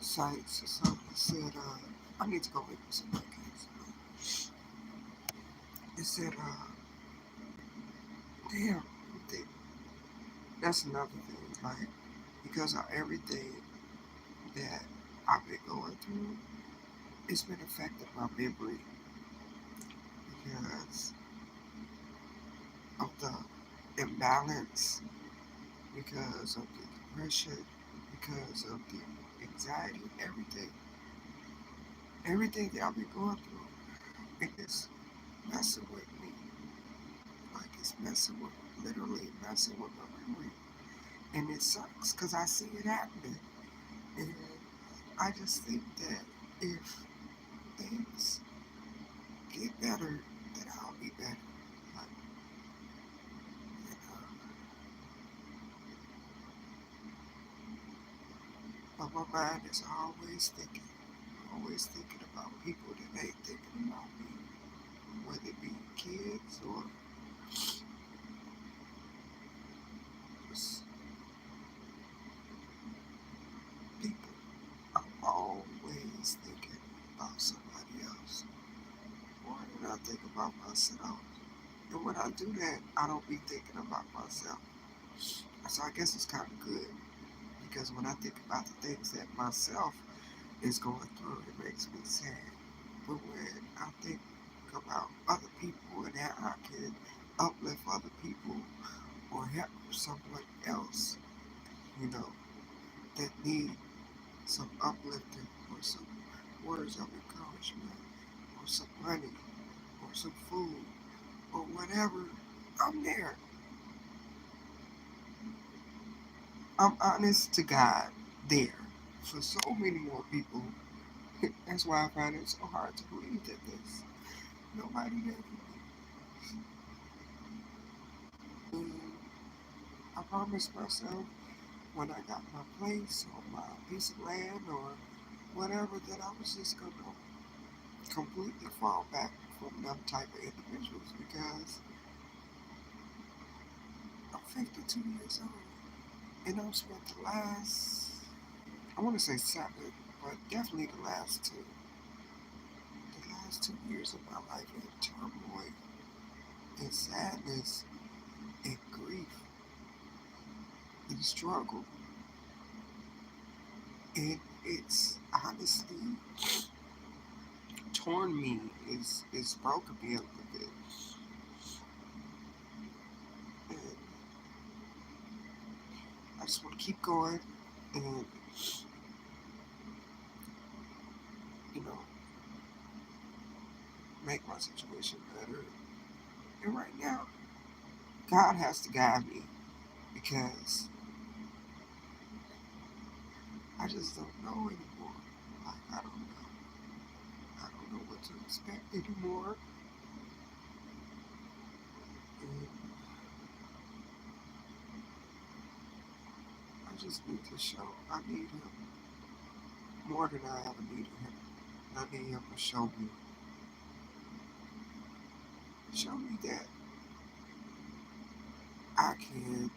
sites or something. It said, I need to go make some podcasts. It said, damn, that's another thing. Like, because of everything that I've been going through, it's been affecting my memory because of the imbalance, because of the depression, because of the anxiety, everything that I've been going through, and it's messing with me. Like it's literally messing with my memory, and it sucks because I see it happening, and I just think that if things get better, that I'll be better. Like, and, but my mind is always thinking about people that ain't thinking about me, whether it be kids or just people. I'm always thinking about somebody else more than I think about myself. And when I do that, I don't be thinking about myself. So I guess it's kind of good because when I think about the things that myself is going through, it makes me sad. But when I think about other people and how I can uplift other people or help someone else, you know, that need some uplifting or some words of encouragement or some money or some food or whatever, I'm there. I'm honest to God there for so many more people. That's why I find it so hard to believe that there's nobody there for me. And I promised myself when I got my place or my piece of land or whatever that I was just gonna completely fall back from them type of individuals because I'm 52 years old and I've spent the last, I want to say 7, but definitely the last 2 years of my life in turmoil and sadness and grief and struggle. And it's honestly torn me, it's broken me a little bit. And I just want to keep going and, you know, make my situation better. And right now, God has to guide me because I just don't know anymore. Like, I don't know. I don't know what to expect anymore. And I just need to show I need him more than I ever needed him. I need him to show me that I can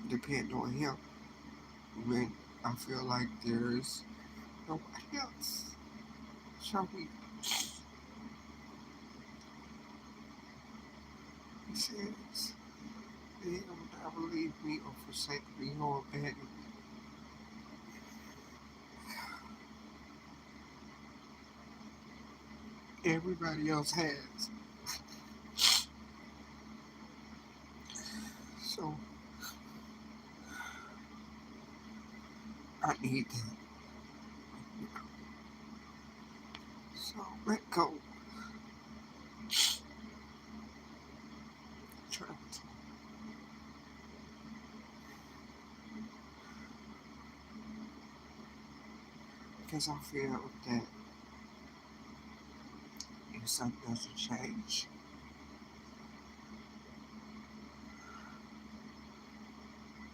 depend on him when I feel like there's nobody else. Show me. He says that he will never leave me or forsake me or abandon me. everybody else has. So I need that. So let go. Trust. Because I feel that if something doesn't change,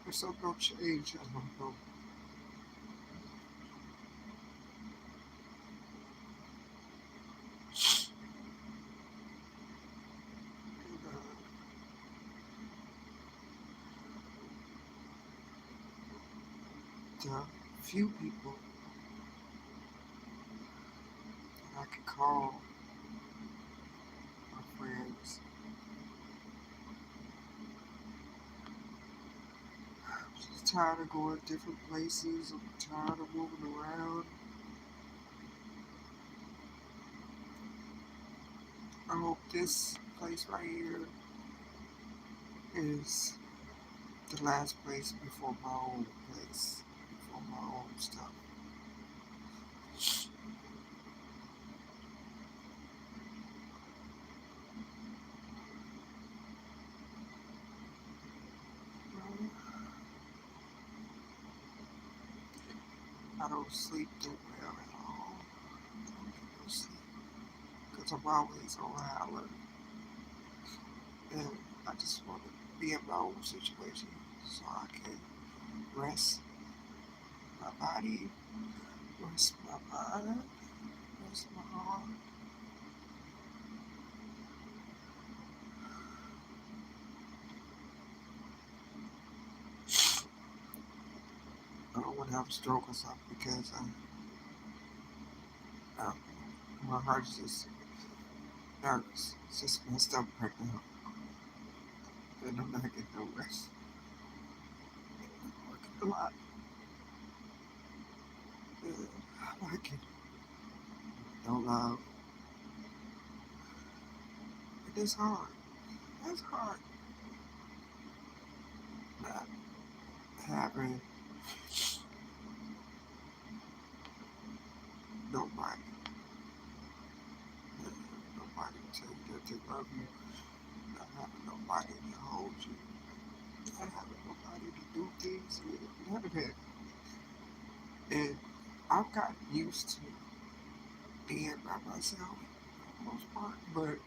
if something don't change, I don't know. And, the few people that I could call my friends, I'm just tired of going different places. I'm tired of moving around. I hope this place right here is the last place before my own place, before my own stuff. I don't sleep that well at all. I don't get no sleep because I'm always on high alert, and I just want to be in my own situation so I can rest my body, rest my mind, rest my heart. I don't want to have a stroke or something because I, my heart is just nervous. It's just messed up right now, and I'm not getting no rest. I'm working a lot. I like it. Don't love. It is hard. It's hard not having nobody. Nobody to tell you that they love you. Not having nobody to hold you. Not having nobody to do things with. None of that. And I've gotten used to being by myself for the most part. But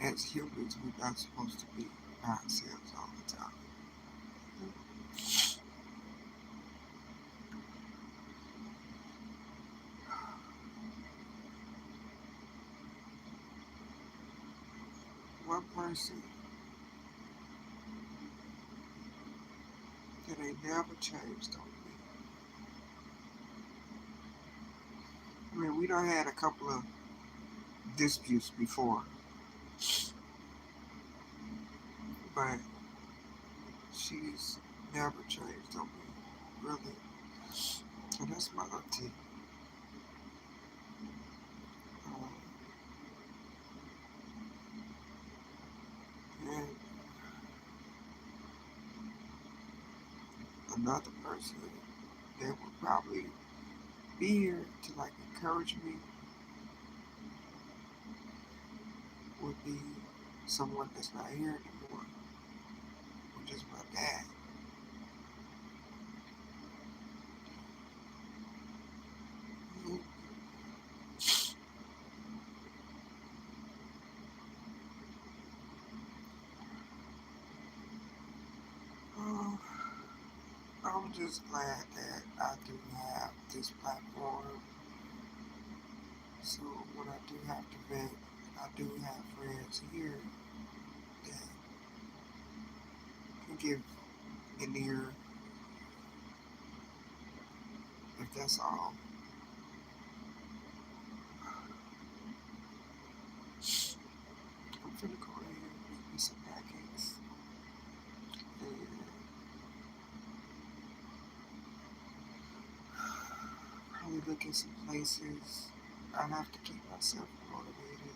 as humans, we're not supposed to be by ourselves all the time. One person that ain't never changed on me. I mean, we done had a couple of disputes before, but she's never changed on me, really. And that's my auntie. Um, and another person that would probably be here to like encourage me would be someone that's not here anymore, which is my dad. And, uh, I'm just glad that I do have this platform. So when I do have to vent, I do have friends here that can give an ear if that's all. I'm finna go ahead and make me some pancakes and probably look at some places. I have to keep myself motivated.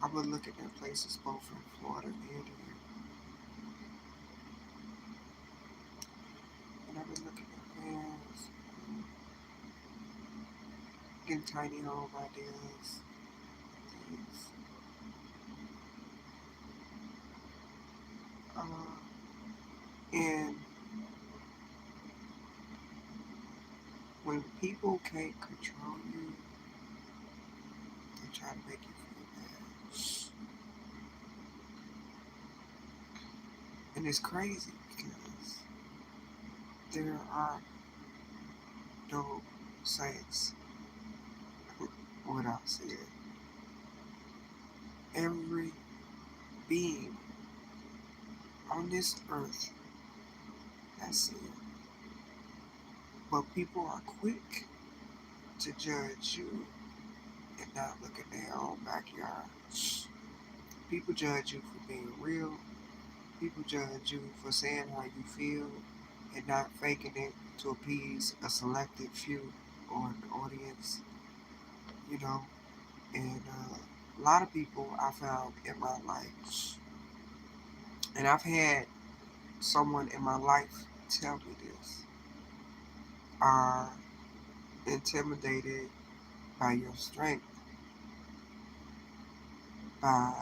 I would look at their places both in Florida and here. And I would look at their plans, getting tiny home ideas, things. And when people can't control you, they try to make you feel bad. And it's crazy because there are no saints without sin. Every being on this earth has sin. But people are quick to judge you and not look at their own backyard. People judge you for being real. People judge you for saying how you feel and not faking it to appease a selected few or an audience, you know. And a lot of people I found in my life, and I've had someone in my life tell me this, are intimidated by your strength, by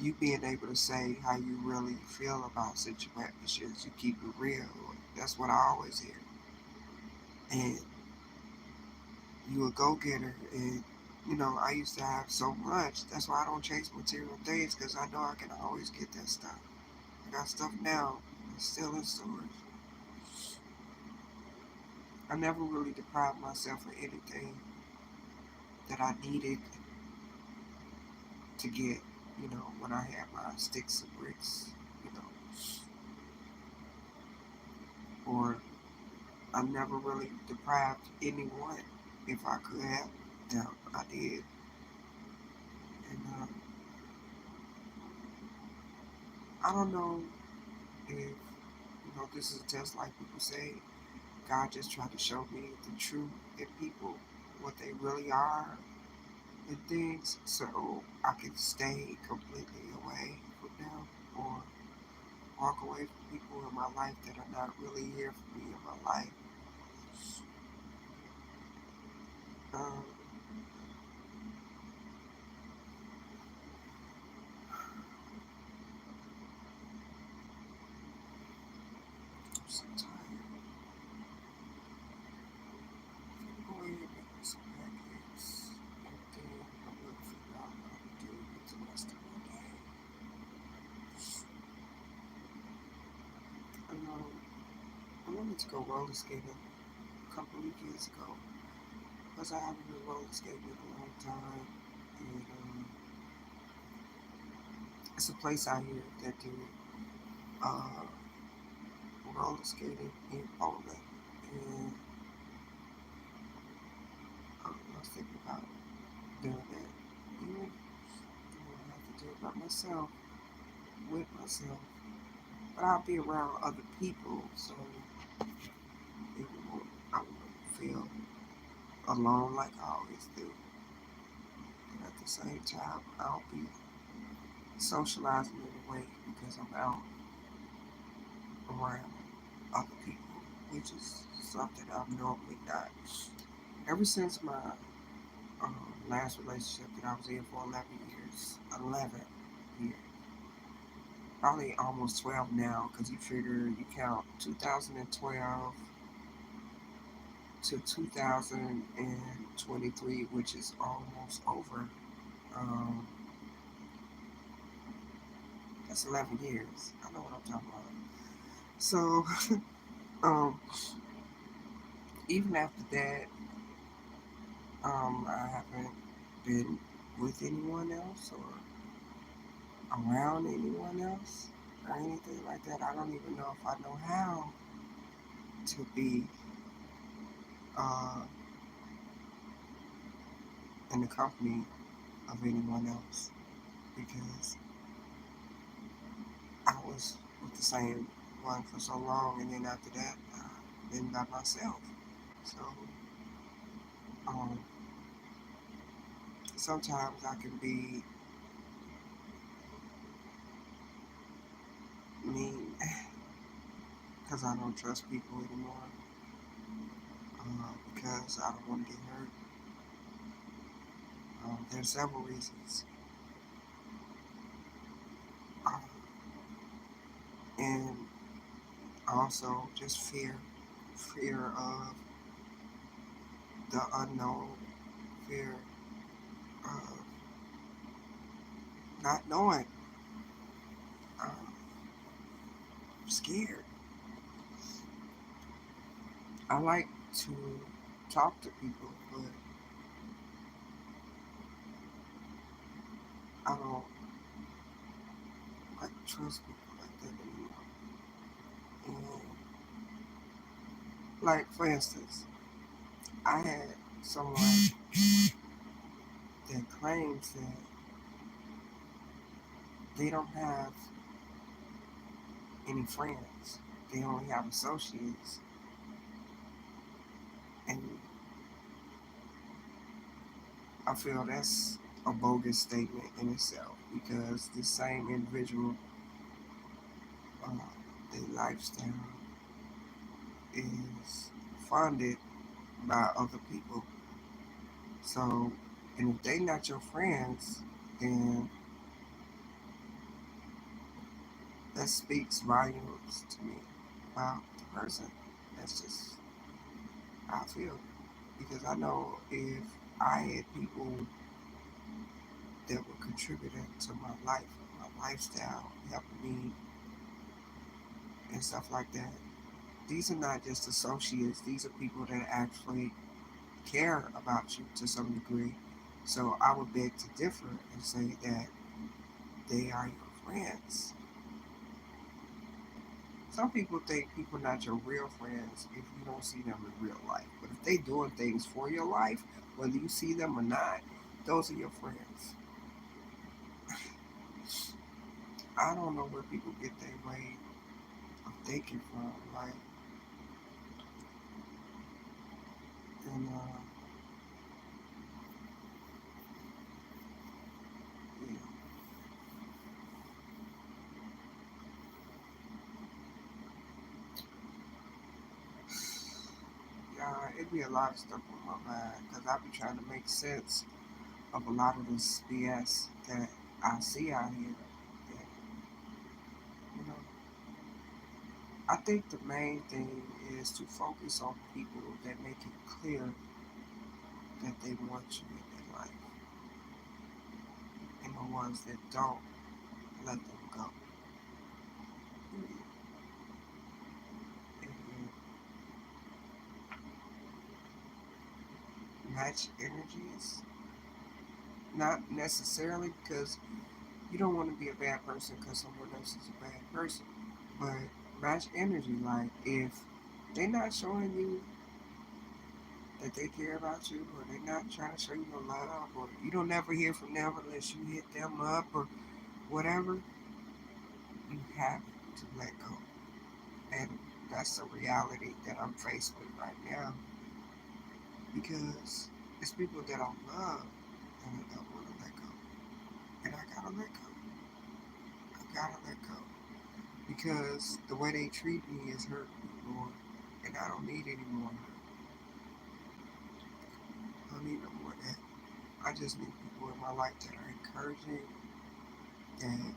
you being able to say how you really feel about situations. You keep it real. That's what I always hear. And you a go-getter, and I used to have so much. That's why I don't chase material things, because I know I can always get that stuff. I got stuff now that's still in storage. I never really deprived myself of anything that I needed to get, when I had my sticks and bricks, or I never really deprived anyone. If I could have them, I did. And I don't know if, this is a test, like people say. God just tried to show me the truth in people, what they really are and things, so I can stay completely away from them, or walk away from people in my life that are not really here for me in my life. Um, I'm so tired. Go ahead and make me some pancakes, and then I'm gonna figure out what I'm gonna do with the rest of my day. I wanted to go roller skating a couple of years ago, because I haven't been roller skating in a long time. And it's a place out here that do uh, roller skating in Poland. And I was thinking about doing that. Even I have to do it by myself, with myself. But I'll be around other people, so I won't feel alone like I always do. And at the same time, I'll be socializing in a way because I'm out around other people, which is something I'm normally not. Ever since my last relationship that I was in for 11 years, 11 years, probably almost 12 now, because you count 2012 to 2023, which is almost over. Um, that's 11 years. I know what I'm talking about. So, um, even after that, I haven't been with anyone else or around anyone else or anything like that. I don't even know if I know how to be uh, in the company of anyone else, because I was with the same one for so long, and then after that, I've been by myself. So Um, Sometimes I can be mean because I don't trust people anymore. Because I don't want to get hurt. There's several reasons. Um, and also just fear of the unknown, fear of not knowing. I'm scared. I like to talk to people, but I don't like trust people like that anymore. And like for instance, I had someone that claims that they don't have any friends. They only have associates. And I feel that's a bogus statement in itself because this same individual, uh, their lifestyle is funded by other people. So, and if they not your friends, then that speaks volumes to me about the person. That's just how I feel. Because I know if I had people that were contributing to my life, my lifestyle, helping me and stuff like that, these are not just associates. These are people that actually care about you to some degree. So I would beg to differ and say that they are your friends. Some people think people are not your real friends if you don't see them in real life. But if they doing things for your life, whether you see them or not, those are your friends. I don't know where people get their way of thinking from. Like, and yeah, yeah, it'd be a lot of stuff on my mind because I be trying to make sense of a lot of this BS that I see out here. And, you know, I think the main thing is to focus on people that make it clear that they want you in their life, and the ones that don't, let them go. And match energies, not necessarily because you don't want to be a bad person because someone else is a bad person, but match energy. Like if they're not showing you that they care about you, or they're not trying to show you no love, or you don't never hear from them unless you hit them up or whatever, you have to let go. And that's the reality that I'm faced with right now because it's people that I love and I don't want to let go. And I gotta let go. I gotta let go because the way they treat me is hurting me more, and I don't need any more hurt. I don't need no more of that. I just need people in my life that are encouraging, that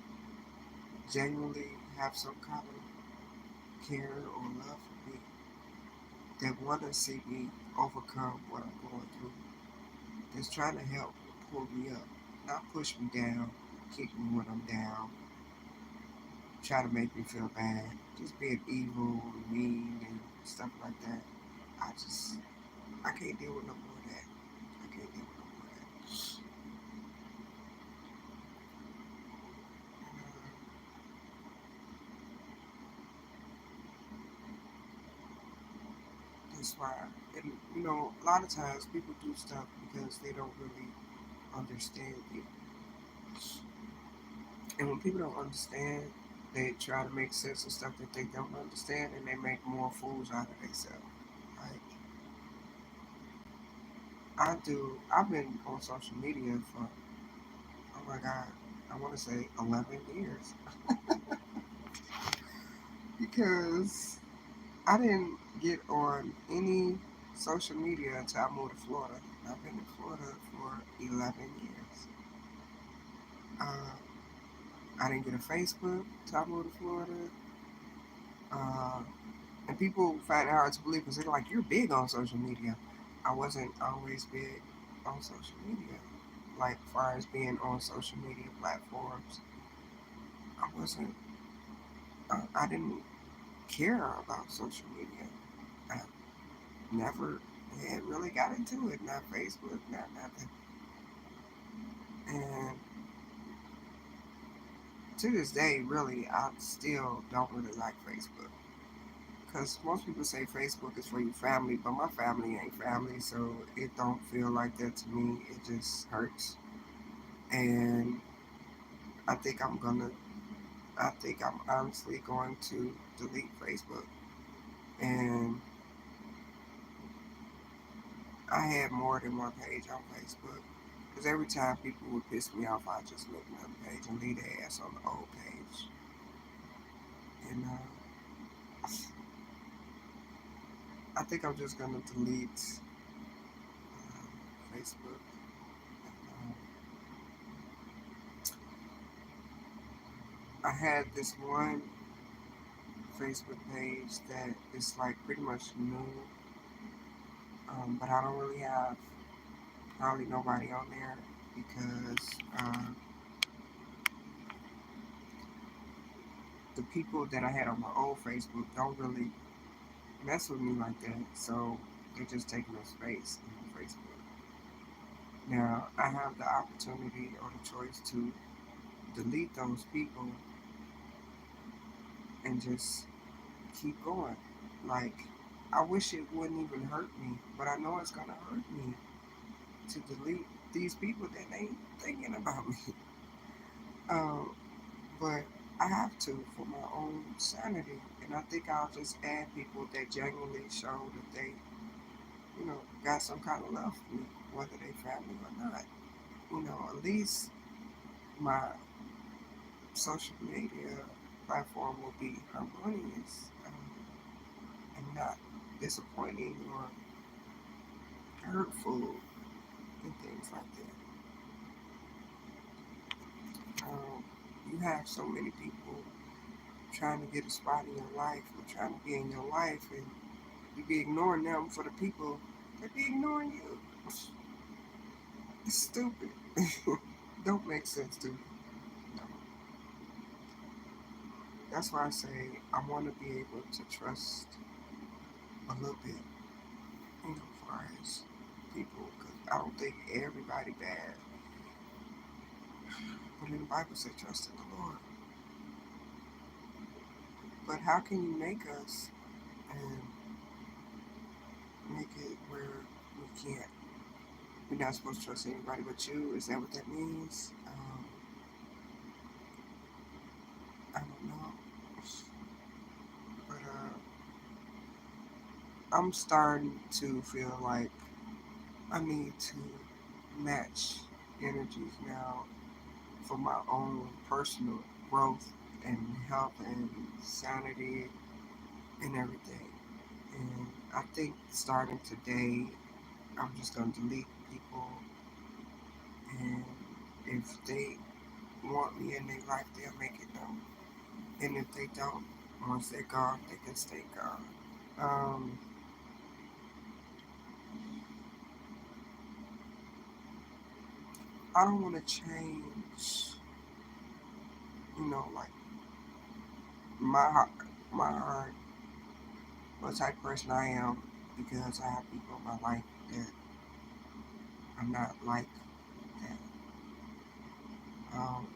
genuinely have some kind of care or love for me, that want to see me overcome what I'm going through, that's trying to help pull me up, not push me down, kick me when I'm down, try to make me feel bad, just being evil and mean and stuff like that. I can't deal with no more of that. I can't deal with no more of that. And, that's why, and a lot of times people do stuff because they don't really understand you. And when people don't understand, they try to make sense of stuff that they don't understand, and they make more fools out of themselves. Like, I do. I've been on social media for, oh my God, I want to say 11 years because I didn't get on any social media until I moved to Florida. I've been in Florida for 11 years. Uh, I didn't get a Facebook until I moved to Florida. Uh, and people find it hard to believe because they're like, you're big on social media. I wasn't always big on social media. Like, as far as being on social media platforms, I wasn't, I didn't care about social media. I never had really got into it, not Facebook, not nothing. And to this day, really, I still don't really like Facebook. Because most people say Facebook is for your family, but my family ain't family, so it don't feel like that to me. It just hurts. And I think I'm gonna, I think I'm honestly going to delete Facebook. And I had more than one page on Facebook. Because every time people would piss me off, I just make another page and leave their ass on the old page. And I think I'm just gonna delete Facebook. Um, I had this one Facebook page that is like pretty much new, but I don't really have hardly nobody on there because the people that I had on my old Facebook don't really mess with me like that, so they're just taking up space on Facebook. Now I have the opportunity or the choice to delete those people and just keep going. Like, I wish it wouldn't even hurt me, but I know it's gonna hurt me to delete these people that ain't thinking about me. Um, but I have to for my own sanity, and I think I'll just add people that genuinely show that they, got some kind of love for me, whether they family or not. At least my social media platform will be harmonious and not disappointing or hurtful and things like that. You have so many people trying to get a spot in your life or trying to be in your life, and you be ignoring them for the people that be ignoring you. It's stupid. Don't make sense to me. No. That's why I say I want to be able to trust a little bit, as far as people, because I don't think everybody bad. But in the Bible says trust in the Lord. But how can you make us and make it where we can't? We're not supposed to trust anybody but you. Is that what that means? I don't know. But I'm starting to feel like I need to match energies now for my own personal growth and health and sanity and everything. And I think starting today, I'm just going to delete people. And if they want me in their life, they'll make it known. And if they don't, once they're gone, they can stay gone. Um, I don't want to change, like my heart, what type of person I am, because I have people in my life that I'm not like that. Um,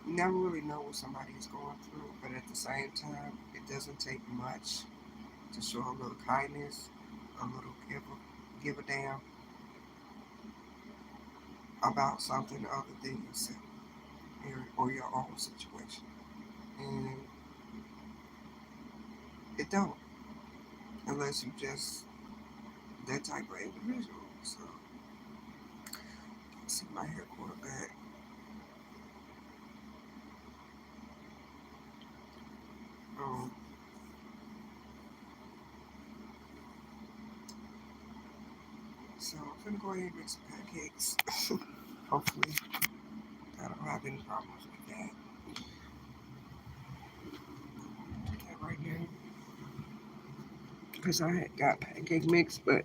you never really know what somebody is going through, but at the same time, it doesn't take much to show a little kindness, a little give a damn about something other than yourself or your own situation. And it don't, unless you just that type of individual. So, see my hair quarterback. Um, so I'm gonna go ahead and make some pancakes. Hopefully, I don't have any problems with that. Do that right now because I had got pancake mix, but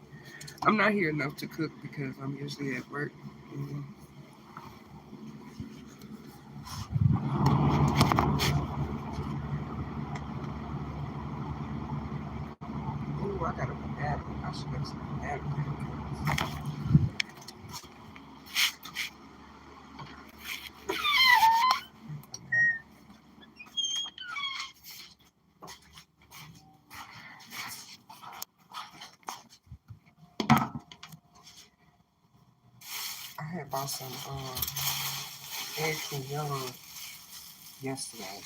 I'm not here enough to cook because I'm usually at work. Mm. Ooh, I got a banana. I should make some banana pancakes. I had bought some egg foo young yesterday.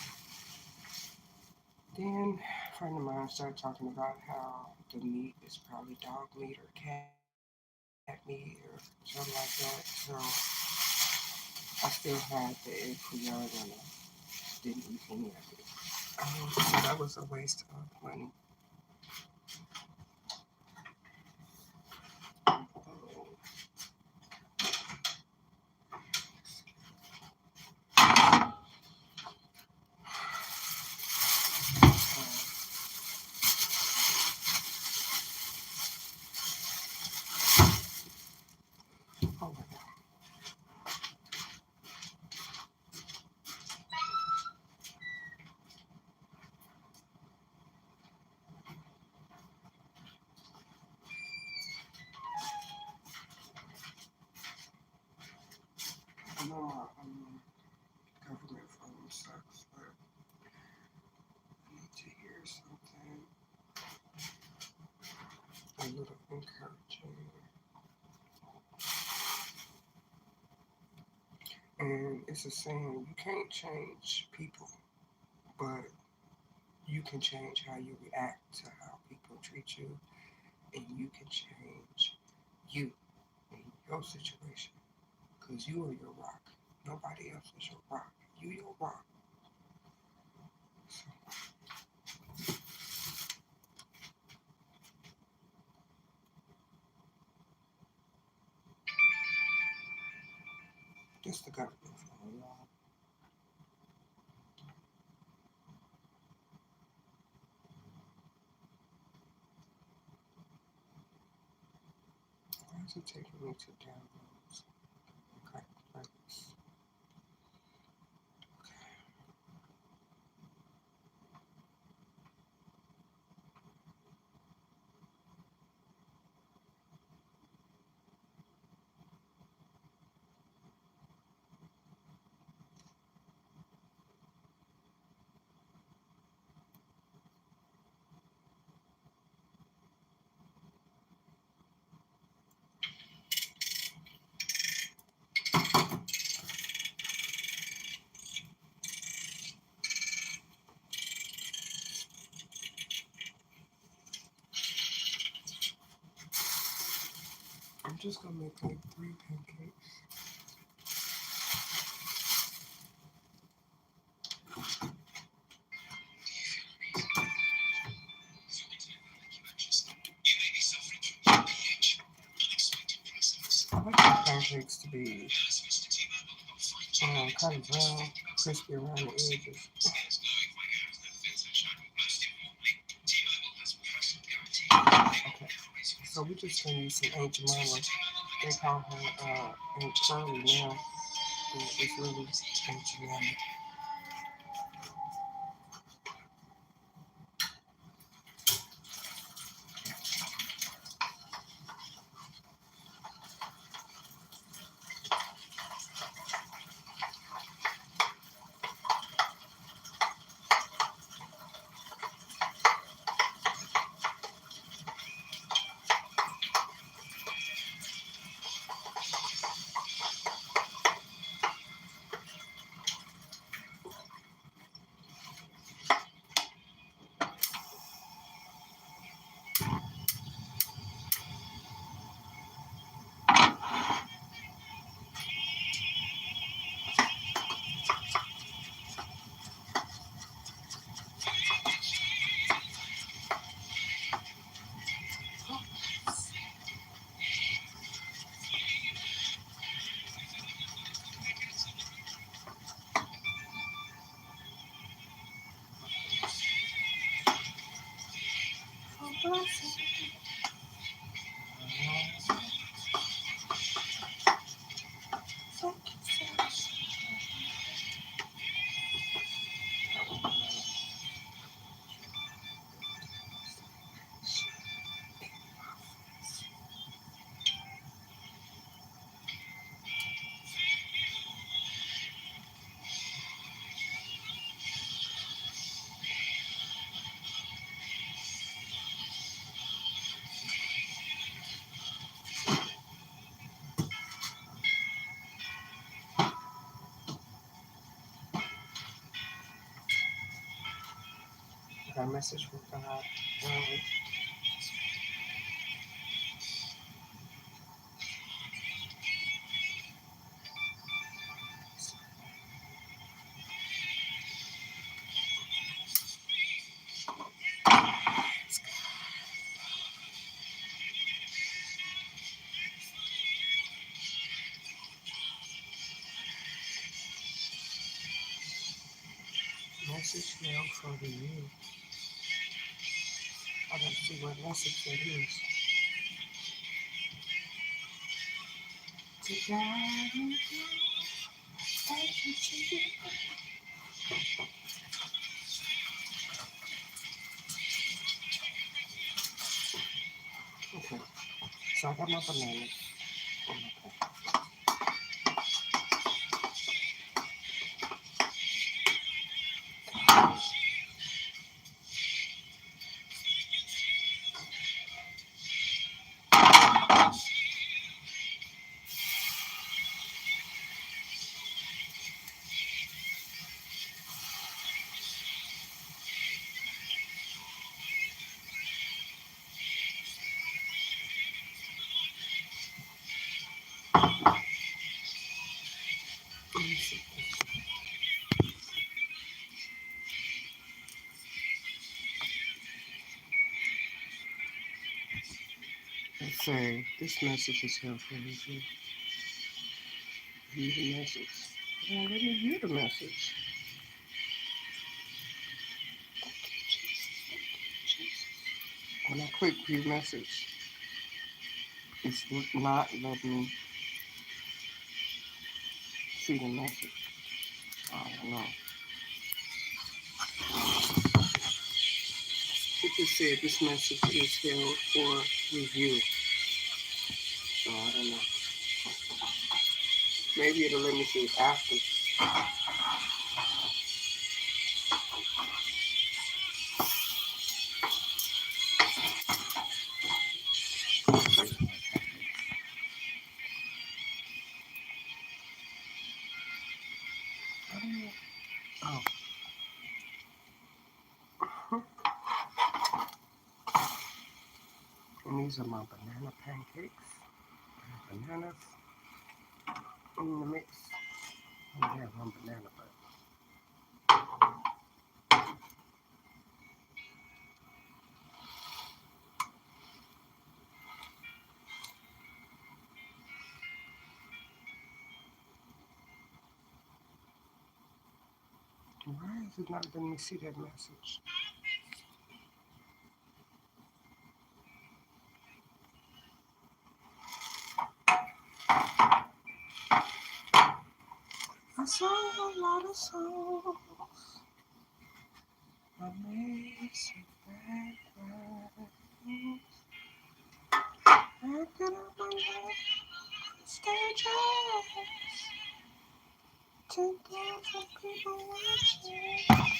Then a friend of mine started talking about how the meat is probably dog meat or cat meat or something like that. So I still had the egg foo young and I didn't eat any of it. So that was a waste of money. Oh, oh my God. I know my government phone sucks, but I need to hear something a little encouraging. And it's a saying, you can't change people, but you can change how you react to how people treat you, and you can change you in your situation, because you are your rock. Nobody else is your rock. You your rock. So that's the government for y'all. Why is it taking me to downloads? Okay, thanks. I'm just gonna make like 3 pancakes. I like the pancakes to be kind of brown, crispy around the edges. Okay, so we just gonna use some Aunt Jemima. They call her Aunt Curly now. But it's really Aunt Jemima. Okay, message from God. Message now for the you. I don't see what message that is. To God in okay, so I got my bananas. Let me see. Let's say this message is helpful. View the message. Well, let me view the message. When I click view message, it's not letting me see the message. I don't know. It just said this message is held for review. So I don't know. Maybe it'll let me see it after. Oh. And these are my banana pancakes. Bananas in the mix. I only have one banana, but why is it not letting me see that message? I saw a lot of songs. Amazing background. I get up on the stages. 10,000 people watching.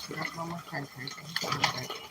That's on my pancake. Okay.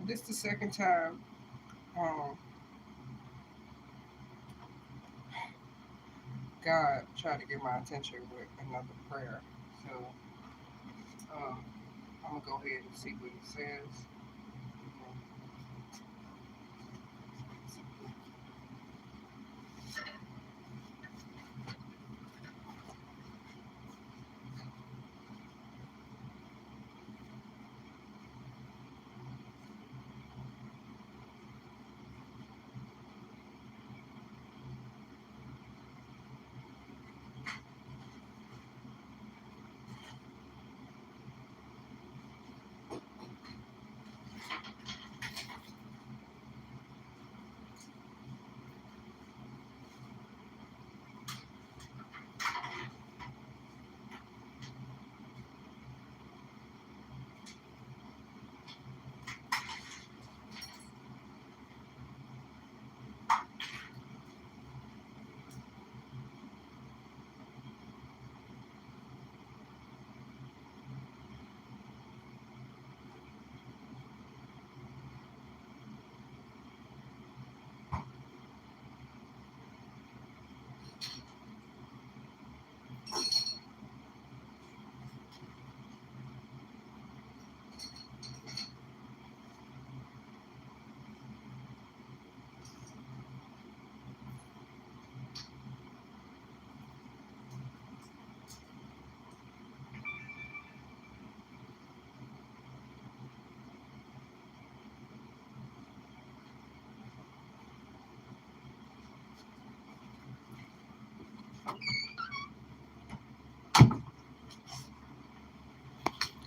This the second time um, God tried to get my attention with another prayer. So um, I'm gonna go ahead and see what it says.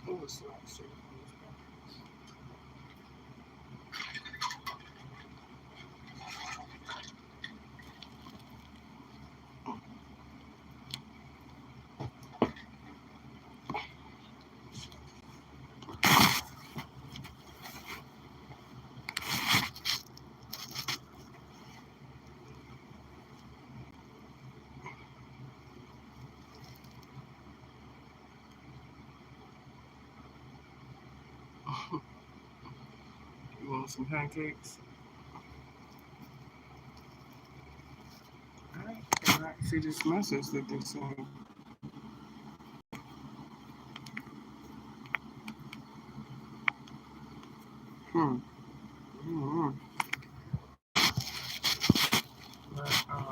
Oh, it's like shit. You want some pancakes? Alright, and I see this message that they're saying. Hmm. Mm-hmm. But, I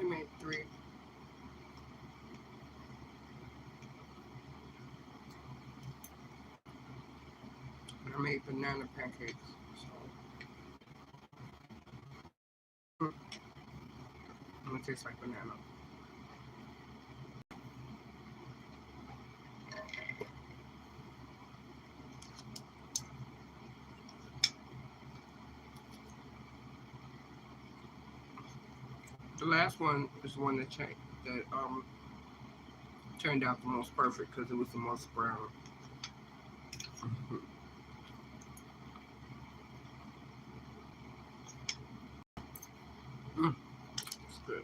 only made 3. And I made banana pancakes. So, it tastes like banana. The last one is the one that turned out the most perfect because it was the most brown. Mm, it's good.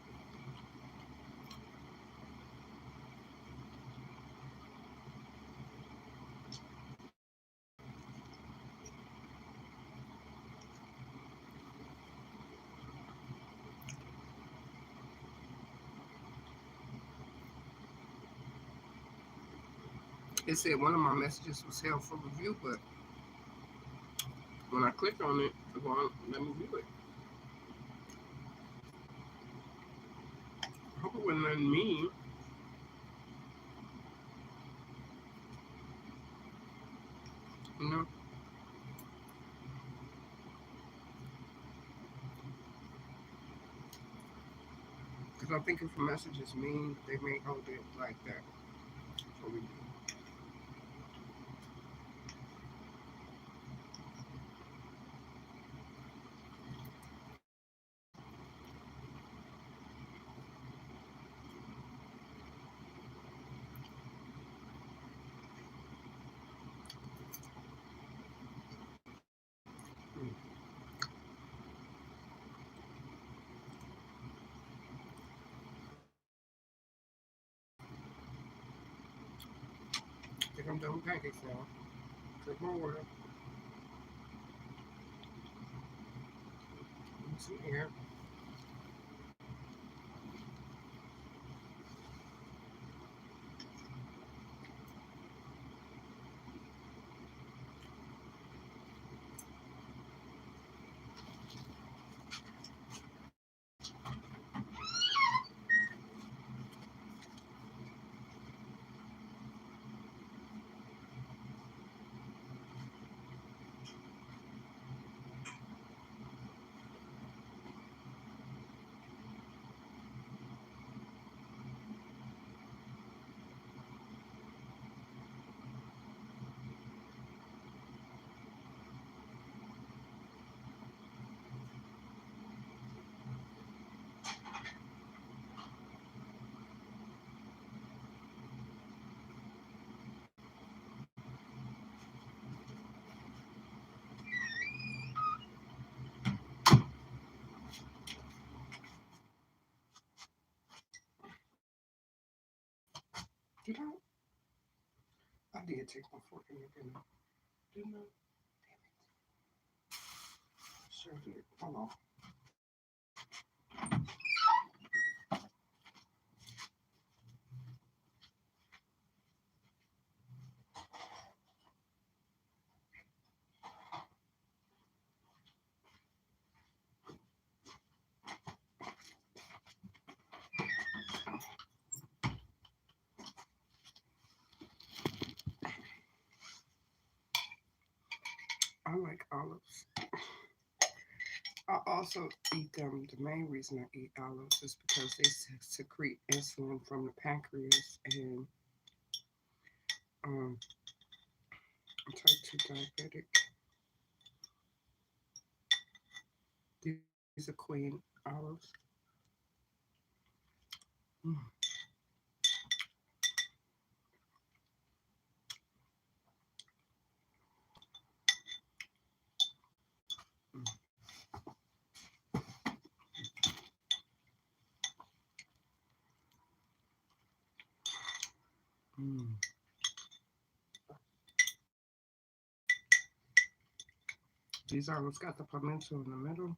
It said one of my messages was held for review, but when I click on it, it won't let me view it. I hope it wasn't letting me, you know, because I think if a message is mean, they may hold it like that for review. I'm done with pancakes now. Drink more water. Need some air. Did I did take my fork in there, didn't I? Sure did. Hold on. I like olives. I also eat them. The main reason I eat olives is because they secrete insulin from the pancreas, and um, I'm type 2 diabetic. These are queen olives. Mm, mm, mm. These olives got the pimento in the middle.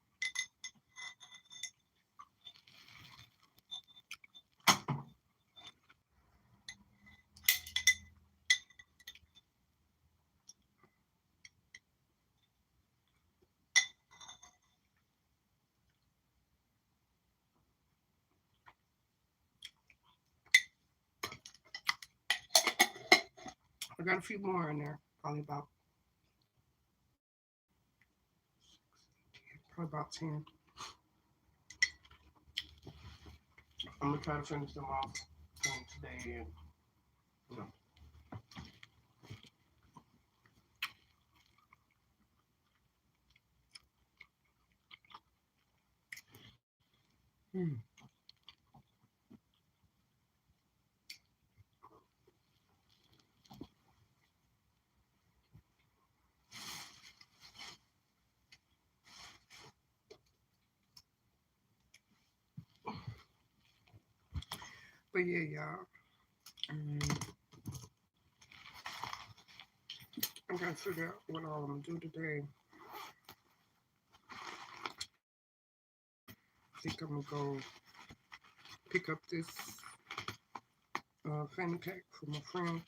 I got a few more in there. Probably about 10. I'm gonna try to finish them off today. And, you know. Mm. But yeah, y'all. Um, I gotta figure out what all I'm gonna do today. I think I'm gonna go pick up this fanny pack from a friend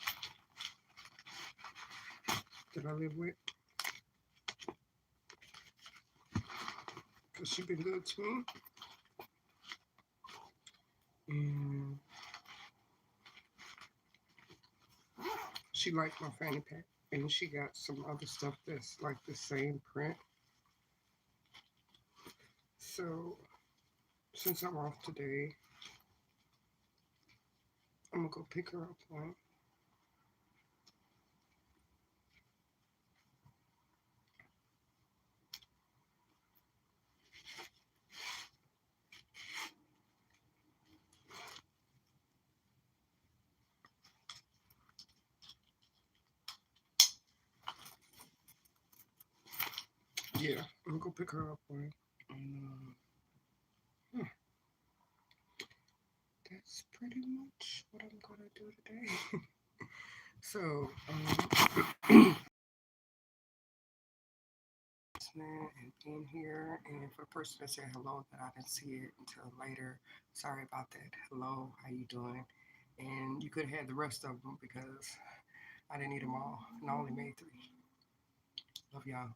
that I live with, because she been good to me. And she liked my fanny pack. And she got some other stuff that's like the same print. So since I'm off today, I'm gonna go pick her up one. Yeah, I'm gonna go pick her up one. And yeah, that's pretty much what I'm gonna do today. So, and being here, and for the person that said hello that I didn't see it until later, sorry about that. Hello, how you doing? And you could have had the rest of them because I didn't need them all, and I only made 3. Love y'all.